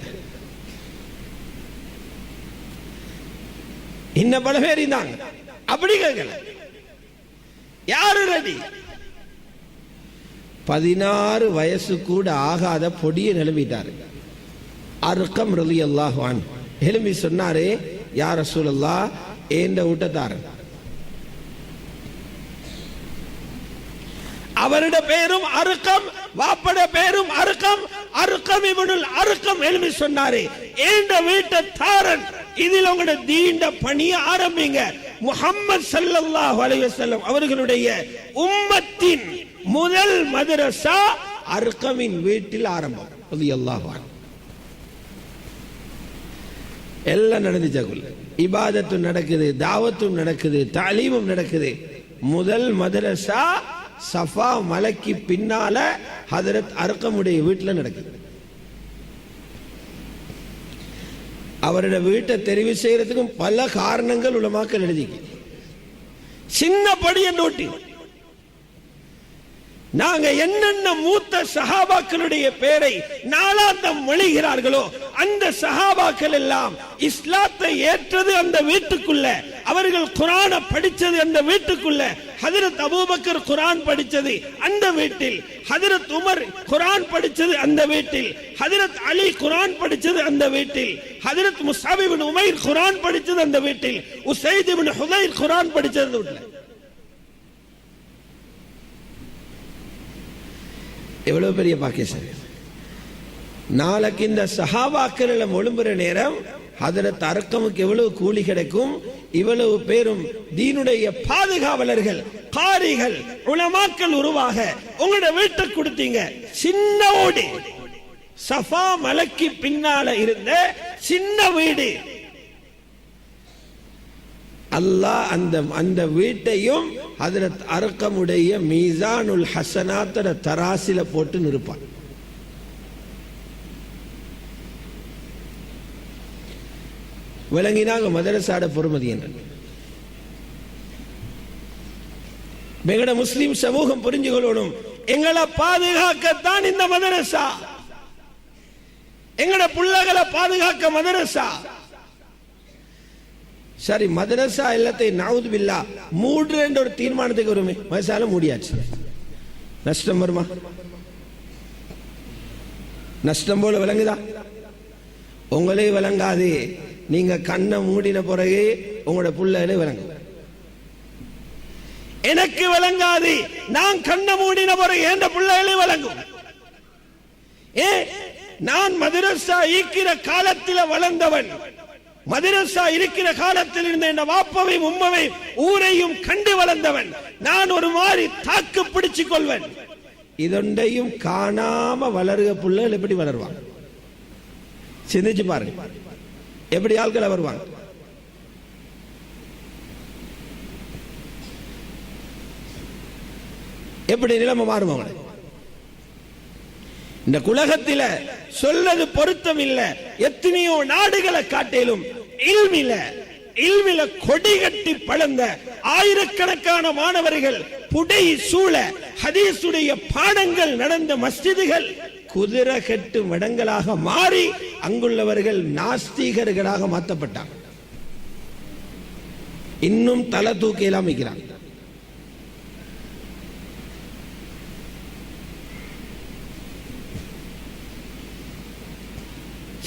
இன்னும் பல பேர் இருந்தாங்க, அப்படி கேட்கல. யாரு ரெடி? 16 வயசு கூட ஆகாத பொடிய நிலம்பிட்டாரு. அர்கம் ரலியல்லாஹு அன்ஹு எழும்பி சொன்னாரு, யா ரசூலல்லாஹ், ஏண்ட ஊட்டத்தாரன். அவருடைய பேரும் அர்கம், வாப்பட பேரும் அர்கம். அர்கம் இப்னுல் அர்கம் எழும்பி சொன்னாரு, ஏண்ட வீட்டத்தாரன், இதில் உங்களோட தீண்ட பணியை ஆரம்பிங்க. முஹம்மது ஸல்லல்லாஹு அலைஹி வஸல்லம் அவர்களுடைய உம்மத்தின் முதல் மதரசா அர்கமின் வீட்டில் ஆரம்பம். ரலியல்லாஹு அன்ஹு. எல்லாம் நடந்துச்சாக்குள்ள இபாதத்தும் நடக்குது, தாவத்தும் நடக்குது, தாலீமும் நடக்குது. முதல் மதரசா சஃபா மலைக்கு பின்னால ஹதரத் அர்கமுடைய வீட்டில் நடக்குது. அவருடைய வீட்டை தெரிவு செய்யறதுக்கும் பல காரணங்கள் உலமாக்கள் எழுதிக்கு. சின்னபடி நோட்டி நாங்க என்னென்ன மூத்த சஹாபாக்களுடைய பேரை நாளாந்தம் மொழிகிறார்களோ அந்த சஹாபாக்கள் எல்லாம் இஸ்லாத்தை ஏற்றது அந்த வீட்டுக்குள்ள, அவர்கள் குர்ஆனை படிச்சது அந்த வீட்டுக்குள்ள. ஹஜ்ரத் அபூபக்கர் குர்ஆன் படிச்சது அந்த வீட்டில், ஹஜ்ரத் உமர் குர்ஆன் படிச்சது அந்த வீட்டில், ஹஜ்ரத் அலி குர்ஆன் படிச்சது அந்த வீட்டில், ஹஜ்ரத் முஸ்அப் இப்னு உமைர் குர்ஆன் படிச்சது அந்த வீட்டில், உஸைத் இப்னு ஹுதைர் குர்ஆன் படிச்சது அந்த வீட்டில். எவ்வளவு பெரிய பாக்கியம். நாளைக்கு இந்த சஹாபாக்கள் ஒழும்புற நேரம் ஹதரத் அர்கமுக்கு எவ்வளவு கூலி கிடைக்கும். இவ்வளவு பேரும் தீனுடைய பாதுகாவலர்கள், காரிகள், உலமாக்கள் உருவாக உங்களோட வீட்டை கொடுத்தீங்க. சின்ன ஓடி சஃபா மலைக்கு பின்னால இருந்த சின்ன வீடு. அல்லாஹ் அந்த வீட்டையும் ஹஜ்ரத் அர்கமுடைய மீசானுல் ஹஸனாத்தோட தராசில போட்டு நிறுப்பான். விளங்கினாங்க மதரசாட பொறுமதி என்ன. எங்கட முஸ்லிம் சமூகம் புரிஞ்சு கொள்ளணும், எங்களை பாதுகாக்கத்தான் இந்த மதரசா, எங்கட பிள்ளைகளை பாதுகாக்க மதரசா. சரி, மதரசா எல்லாத்தையும் நவுது பில்லா மூன்று என்ற ஒரு தீர்மானத்துக்கு வருமே, மதரசால மூடியாச்சு. நஷ்டம் வருமா? நஷ்டம் போல விளங்குதா? உங்களே விளங்காது. நீங்க கண்ணை மூடின பிறகு உங்களோட பிள்ளைகளே விளங்கும். எனக்கு விளங்காது, நான் கண்ணை மூடின பிறகு என்ற பிள்ளைகளே விளங்கும். நான் மதரசா ஈக்கிற காலத்தில் வளர்ந்தவன், மதரசா இருக்கிற காலத்தில் இருந்த என் வாப்பவையும் உம்மவையும் ஊரையும் கண்டு வளர்ந்தவன். நான் ஒரு மாதிரி தாக்கு பிடிச்சு கொள்வன். இதொண்டையும் காணாம வளருக புள்ளல் எப்படி வளருவாங்க? சிந்திச்சு பாருங்க, எப்படி ஆட்களை வருவாங்க. எப்படி நிலைமை மாறும் அவங்களை. இந்த உலகத்தில சொல்லது பொருத்தம் இல்ல. எத்தனையோ நாடுகளை காட்டிலும் இல்மில கொடி கட்டி பழந்த ஆயிரக்கணக்கான மாணவர்கள் புடை சூழ ஹதீஸுடைய பாடங்கள் நடந்த மஸ்ஜிதுகள் குதிரை கட்டு மடங்களாக மாறி அங்குள்ளவர்கள் நாஸ்திகர்களாக மாற்றப்பட்டாங்க. இன்னும் தலை தூக்கியெல்லாம் வைக்கிறாங்க.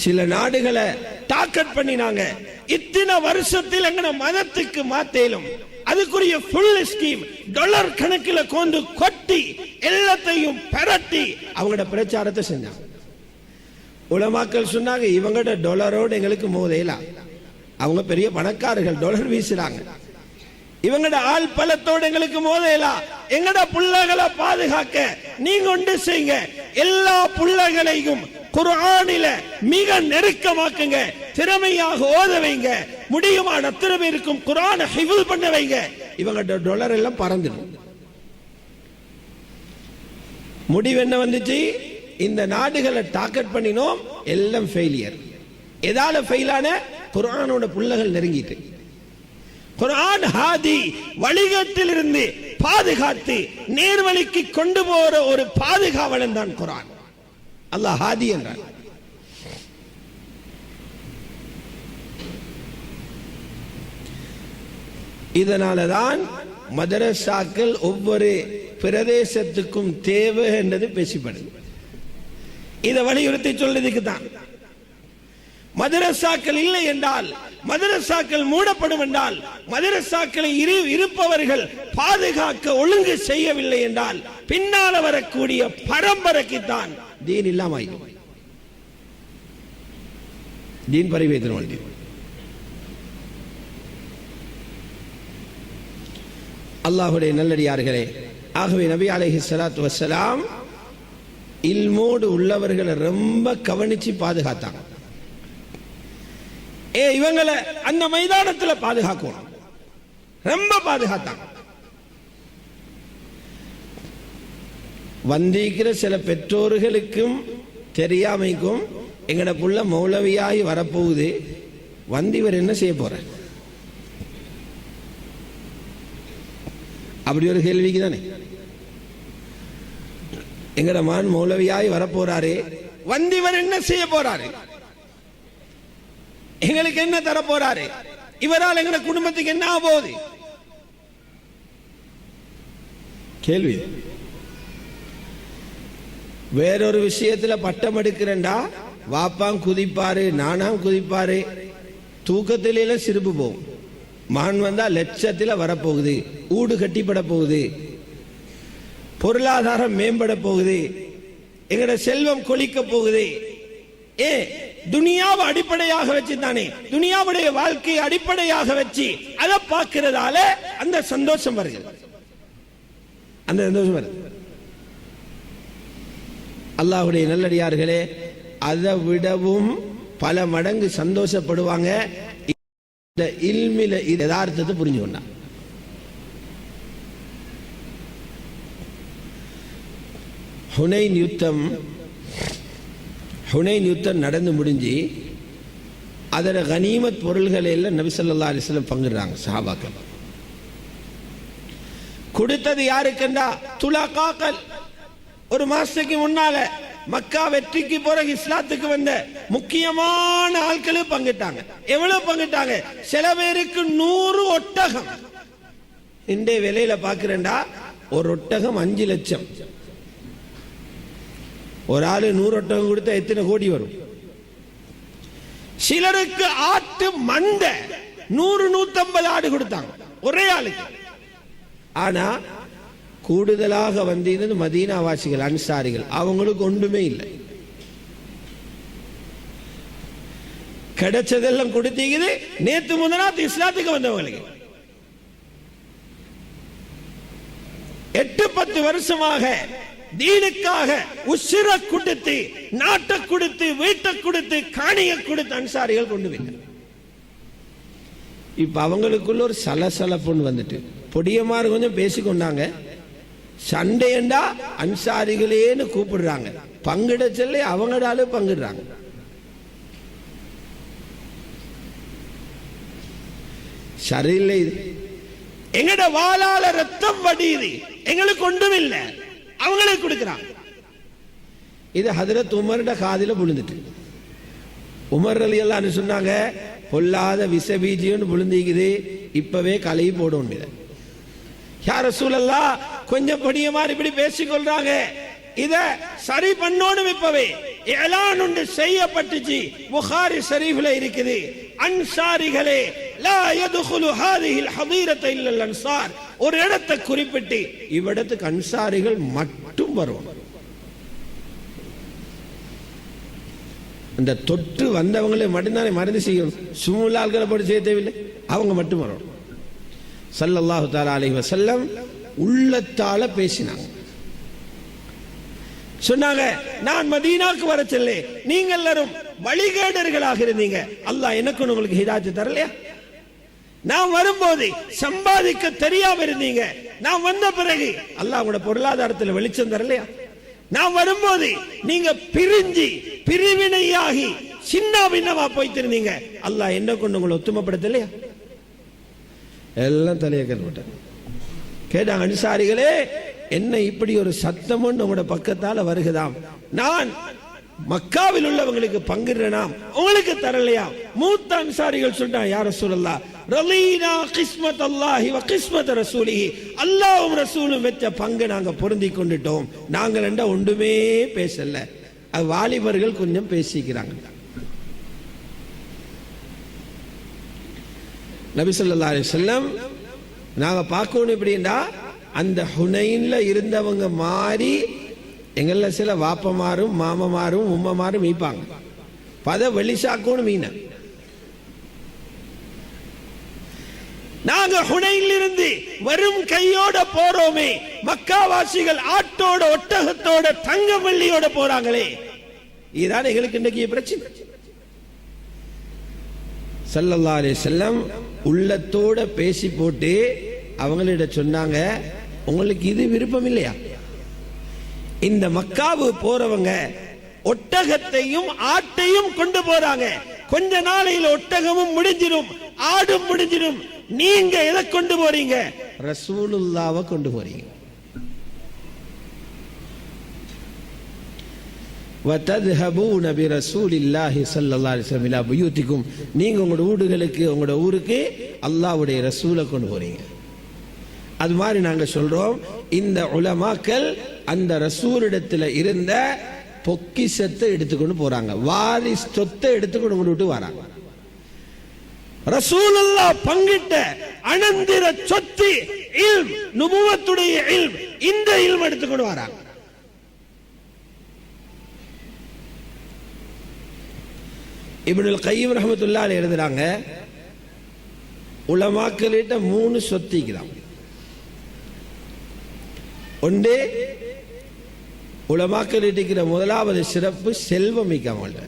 சில நாடுகளை டார்கெட் பண்ணினாங்க. இத்தனை வருஷத்தில் எங்கட மதத்துக்கு மாத்தேலும் அதுக்குரிய ஃபுல் ஸ்கீம் டாலர் கணக்கில் கொண்டு கொட்டி எல்லாத்தையும் பெரட்டி அவங்களோட பிரச்சாரத்தை செஞ்சாங்க. உலமாக்கள் சொன்னாங்க, இவங்கட டாலரோடு எங்களுக்கு மோதலாம். அவங்க பெரிய பணக்காரர்கள், டாலர் வீசுறாங்க. இவங்கட ஆள் பலத்தோடு எங்களுக்கு மோதலாம். எங்கட புள்ளைகளை பாதுகாக்க நீங்க ஒன்று செய்யுங்க, எல்லா புள்ளைகளையும் குர்ஆனில மிக நெருக்கமாக்குங்க, திறமையாக ஓத வைங்க, முடியுமான அத்தனை பேருக்கும் குர்ஆனை ஹிஃப்ஸ் பண்ண வைங்க. இவங்க டாலர் எல்லாம் பறந்துடும். முடிவு என்ன வந்துச்சு? இந்த நாடுகளை டார்கெட் பண்ணினோம், எல்லாம் ஃபெயிலியர். எதால ஃபெயிலான? குர்ஆனோட புள்ளைகள் நெருங்கிட்டு. குர்ஆன் ஹாதி வழிகாட்டில் இருந்து பாதுகாத்து நேர்வழிக்கு கொண்டு போற ஒரு பாதுகாவலன் தான் குர்ஆன். அல்லாஹ் ஹாதி என்றான். இதனாலதான் மதரசாக்கள் ஒவ்வொரு பிரதேசத்துக்கும் தேவை என்றது பேசப்படுது. இதை வலியுறுத்தி சொல்றதுக்கு தான். மதரசாக்கள் இல்லை என்றால், மதரசாக்கள் மூடப்படும் என்றால், மதரசாக்களை இருப்பவர்கள் பாதுகாக்க ஒழுங்கு செய்யவில்லை என்றால் பின்னால் வரக்கூடிய பரம்பரைக்குத்தான் தீன் இல்லாமல் தீன் பரிவேதனை. அல்லாஹ்வுடைய நல்லடியார்களே, ஆகவே நபி அலைஹிஸ்ஸலாத்து வஸ்ஸலாம் இல்மோடு உள்ளவர்களை ரொம்ப கவனிச்சு பாதுகாத்தாங்க. இவங்களை அந்த மைதானத்தில் பாதுகாக்கணும், ரொம்ப பாதுகாத்தாங்க. வந்திருக்கிற சில பெற்றோர்களுக்கும் தெரியாமைக்கும் எங்கட புள்ள மௌலவியாய் வரப்போகுது, வந்திவர் என்ன செய்ய போற, அப்படி ஒரு கேள்விக்கு தானே. எங்கட மகன் மௌலவியாய் வரப்போறாரு, வந்திவர் என்ன செய்ய போறாரு, எங்களுக்கு என்ன தர போறாரு, இவரால் எங்க குடும்பத்துக்கு என்ன ஆகுது கேள்வி. வேறொரு விஷயத்துல பட்டம் எடுக்கிறேன்டா வாப்பாம் குதிப்பாரு, நானாம் குதிப்பாரு, தூக்கத்தில சிரிப்பு போகும். மகன் வந்தா லட்சத்துல வரப்போகுது, ஊடு கட்டிப்பட போகுது, பொருளாதாரம் மேம்பட போகுது, எங்கட செல்வம் கொளிக்க போகுது. துனியாவை அடிப்படையாக வச்சு தானே, துனியாவுடைய வாழ்க்கையை அடிப்படையாக வச்சு அதை பார்க்கிறதால அந்த சந்தோஷம் வருகிறது, அந்த சந்தோஷம் வருது. அல்லாஹ்வுடைய நல்லடியார்களே, அதை விடவும் பல மடங்கு சந்தோஷப்படுவாங்க இந்த இல்மில யதார்த்தத்தை புரிஞ்சுக்கொண்டா. ஹுனைன் யுத்தம் நடந்து முடிஞ்சு அதோட கனிமத் பொருள்களை எல்லாம் நபி ஸல்லல்லாஹு அலைஹி வஸல்லம் பங்குறாங்க. சஹாபாக்கள் கொடுத்தது யாருக்குண்டா துலகாக்கள். ஒரு மாசத்துக்கு முன்னால மக்கா வெற்றிக்கு பிறகு இஸ்லாத்துக்கு வந்த முக்கியமான ஆட்களும் பங்கிட்டாங்க. எவ்வளவு பங்கிட்டாங்க? சில பேருக்கு 100 ஒட்டகம். இந்த விலையில பாக்குறேன்டா ஒரு ஒட்டகம் 5 லட்சம். ஒரு ஆளு 100 ஒட்டகம் கொடுத்தா எத்தனை கோடி வரும்? சிலருக்கு ஆட்டு மந்த 100-150 ஆடு கொடுத்தாங்க ஒரே ஆளுக்கு. ஆனா கூடுதலாக வந்தது மதீனாவாசிகள், அன்சாரிகள். அவங்களுக்கு ஒன்றுமே இல்லை, கிடைச்சதெல்லாம் கொடுத்தீங்க. நேத்து முதலாத்து இஸ்லாத்துக்கு வந்தவங்களுக்கு 8-10 வருஷமாக தீனுக்காக உசிர கொடுத்து, நாட்டை கொடுத்து, வீட்டை கொடுத்து, காணியை கொடுத்து அன்சாரிகள் கொண்டு வந்தாங்க. இப்ப அவங்களுக்குள்ள ஒரு சலசலப்புன்னு வந்துட்டு பொடியமாறு கொஞ்சம் பேசிக்கொண்டாங்க. சண்டையண்டா அன்சாரிகளேன்னு கூப்பிடுறாங்க, பங்கிட சொல்லி அவங்களால பங்கிடுறாங்க. சரியில்லை. இது எங்கட வாளால ரத்தம் வடியுது, எங்களுக்கு ஒன்றும் இல்லை, அவங்களுக்கு கொடுக்கிறாங்க. இது ஹதரத் உமர்ட காதில விழுந்துட்டு உமர் ரலியல்லாஹு அன்ஹு சொன்னாங்க, பொல்லாத விஷபீஜின்னு விழுந்திக்குது, இப்பவே கலையை போடும். யா ரசூலல்லாஹ், கொஞ்சம் படிய மாதிரி இப்படி பேசிக்கொள்றாங்க, இத சரி பண்ணணும் இப்பவே. இலான் ஒன்று செய்யப்பட்டுச்சு. புகாரி ஷரீஃப்ல இருக்குது, அன்சாரிகளே லா யதுகுலு ஹாதிஹில் ஹதீரத இல்லல் அன்சார். ஒரு இடத்தை குறிப்பிட்டு இவ்விடத்துக்கு அன்சாரிகள் மட்டும் வருவாங்க. அந்த தொற்று வந்தவங்களே மட்டும்தானே மருந்து செய்யணும், சும்முள்ள ஆட்களை போட்டு செய்ய தேவையில்லை, அவங்க மட்டும் வரணும். ஸல்லல்லாஹு தஆலா அலைஹி வஸல்லம் உள்ளத்தால பேசினாங்க. சொன்னாங்க, நான் மதீனாவுக்கு வர சொல்ல நீங்க எல்லாரும் வழிகேடர்களாக இருந்தீங்க, அல்லாஹ் எனக்கு உங்களுக்கு ஹிதாயத் தரலையா? நான் வரும்போது சம்பாதிக்க தெரியாம இருந்தீங்க, நான் வந்த பிறகு அல்லாஹ் உங்களோட பொருளாதாரத்தில் வெளிச்சம் தரலையா? நான் வரும்போது நீங்க பிரிஞ்சு பிரிவினையாகி சின்ன பின்னமா போய்த்திருந்தீங்க, அல்லாஹ் என்ன கொண்டு உங்களை ஒத்துமைப்படுத்தலையா? எல்லாம் தலையை கேள்விப்பட்டாங்க. கேட்டாங்க, அன்சாரிகளே என்ன இப்படி ஒரு சத்தம் உங்களோட பக்கத்தால வருகுதாம், நான் மக்காவில் உள்ளவங்களுக்கு பங்கிடுறேனாம், உங்களுக்கு தரலையா? மூத்த அன்சாரிகள் சொன்னாங்க, யா ரசூலல்லாஹ் ரலீனா கிஸ்மத் அல்லாஹி வ கிஸ்மத் ரசூலிஹி, அல்லாஹ்வும் ரசூலும் வெச்ச பங்கு நாங்க பொருந்தி கொண்டுட்டோம், நாங்க ரெண்ட ஒன்றுமே பேசல. அது வாலிபர்கள் கொஞ்சம் பேசிக்கிறாங்க. நபி ஸல்லல்லாஹு அலைஹி வஸல்லம் நாங்க பார்க்கணும் எப்படின்னா, அந்த ஹுனைன்ல இருந்தவங்க மாறி எங்கள சில வாப்பமாரும் மாமமாரும் உம்மமாரும் மீப்பாங்க, பத வெளிசாக்கணும் மீன. நாங்க ஹுனைன்ல இருந்து வரும் கையோட போறோமே, மக்காவாசிகள் ஆட்டோட ஒட்டகத்தோட தங்க வெள்ளியோட போறாங்களே, இதுதான் எங்களுக்கு இன்னைக்கு பிரச்சனை. ஸல்லல்லாஹு அலைஹி வஸல்லம் உள்ளத்தோட பேசி போட்டு அவங்களிட சொன்னாங்க, உங்களுக்கு இது விருப்பம் இல்லையா? இந்த மக்காவு போறவங்க ஒட்டகத்தையும் ஆட்டையும் கொண்டு போறாங்க, கொஞ்ச நாளையில் ஒட்டகமும் முடிஞ்சிடும் ஆடும் முடிஞ்சிடும், நீங்க எதை கொண்டு போறீங்க? ரசூலுல்லாஹ்வை கொண்டு போறீங்க. وَتَذْهَبُونَ بِرَسُولِ اللَّهِ صَلَّى اللَّهُ عَلَيْهِ وَسَلَّمَ إِلَى بُيُوتِكُمْ. நீங்க உங்களோட வீடுகளுக்கு உங்களோட ஊருக்கு அல்லாஹ்வுடைய ரசூலை கொண்டு போறீங்க. அது மாதிரி நாங்க சொல்றோம், இந்த உலமாக்கள் அந்த ரசூலிடத்துல இருந்த பொக்கிஷத்தை எடுத்துக்கொண்டு போறாங்க, வாரிஸ் சொத்தை எடுத்துக்கொண்டு விட்டு வராங்க. ரசூலுல்லாஹ் பங்கிட்ட அனந்திர சொத்து இல்ம், நுபுவத்துடைய இல்ம், இந்த இல்ம் எடுத்துக்கொண்டு வராங்க. இப்னுல் கய்யிம் ரஹ்மத்துல்லாஹி அலைஹி எழுதுறாங்க, உலமாக்களிட்ட 3 சொத்திக்குதான். ஒன்று, உலமாக்களிட்ட இருக்கிற முதலாவது சிறப்பு செல்வம் மிக்கவங்க.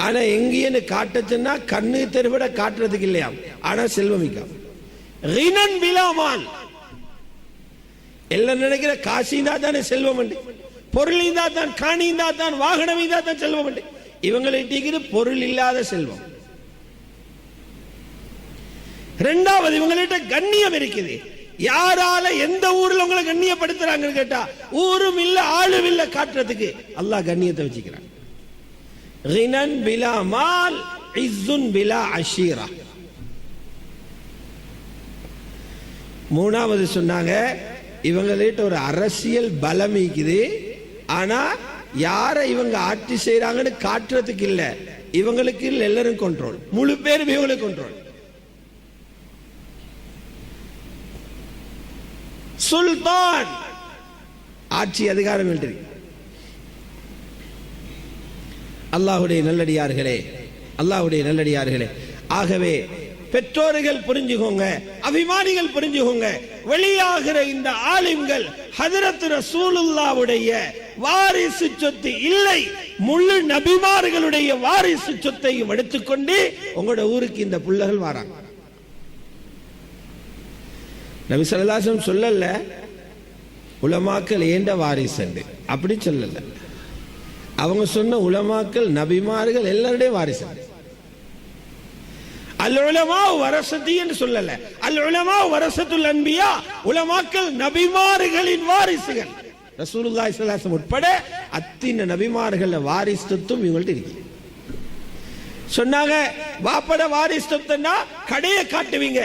ஆனா எங்கேன்னு காட்டுச்சுன்னா கண்ணு தெருவிட காட்டுறதுக்கு இல்லையா, ஆனா செல்வம் மிக்கம். ரினன் பிலாமால், எல்லாம் நினைக்கிற காசு இருந்தா தானே செல்வம் உண்டு, பொருள் இருந்தா தான், காணி இருந்தா தான், வாகனம் இருந்தா தான் செல்வம் உண்டு. இவங்களுக்கு பொருள் இல்லாத செல்வம். இரண்டாவது, இவங்கள்ட்ட கண்ணியம் இருக்குது. யாரால எந்த ஊர்ல உங்களை கண்ணியப்படுத்துறாங்கன்னு கேட்டா, ஊரும் இல்ல ஆளும் இல்ல காட்டுறதுக்கு அல்லாஹ் கண்ணியத்தை வச்சுக்கிறான். கினன் பிலா மால், இஸ்ஸுன் பிலா அஷீரா. மூணாவது சொன்னாங்க, இவங்கள்ட்ட ஒரு அரசியல் பலம் இருக்குது, ஆனா யாரை இவங்க ஆட்சி செய்யறாங்கன்னு காட்டுறதுக்கு இல்ல, இவங்களுக்கு எல்லாரும் கண்ட்ரோல், முழு பேரும் இவங்களுக்கு கண்ட்ரோல். சுல்தான், ஆட்சி அதிகாரம் இருக்கு. அல்லாஹ்வுடைய நல்லடியார்களே, அல்லாஹ்வுடைய நல்லடியார்களே, ஆகவே பெற்றோர்கள் புரிஞ்சுக்கோங்க, அபிமானிகள் புரிஞ்சுக்கோங்க, வெளியாகிற இந்த ஆலிம்கள் ஹஜ்ரத் ரசூலுல்லாஹ்வுடைய வாரிசு சொத்து இல்லை, முழு நபிமார்களுடைய வாரிசு சொத்தையும் எடுத்துக்கொண்டு உங்களோட ஊருக்கு இந்த பிள்ளைகள் வராங்க. நபி ஸல்லல்லாஹு அலைஹி வஸல்லம் சொல்லல உலமாக்கள் ஏண்ட வாரிசு, அப்படி சொல்லல. அவங்க சொன்ன உலமாக்கள் நபிமார்கள் எல்லாருடைய வாரிசு. அல் உலமா வரசதி என்று சொல்லல, அல் உலமா வரசத்துல் அன்பியா, உலமாக்கள் நபிமார்களின் வாரிசுகள். ரசூலுல்லாஹி ஸல்லல்லாஹு அலைஹி வஸல்லம் உட்பட அத்தனை நபிமார்கள வாரிசு சொத்தும் இவங்கள்ட்ட இருக்கு. சொன்னாங்க, வாப்பட வாரிசு சொத்துன்னா கடையை காட்டுவீங்க,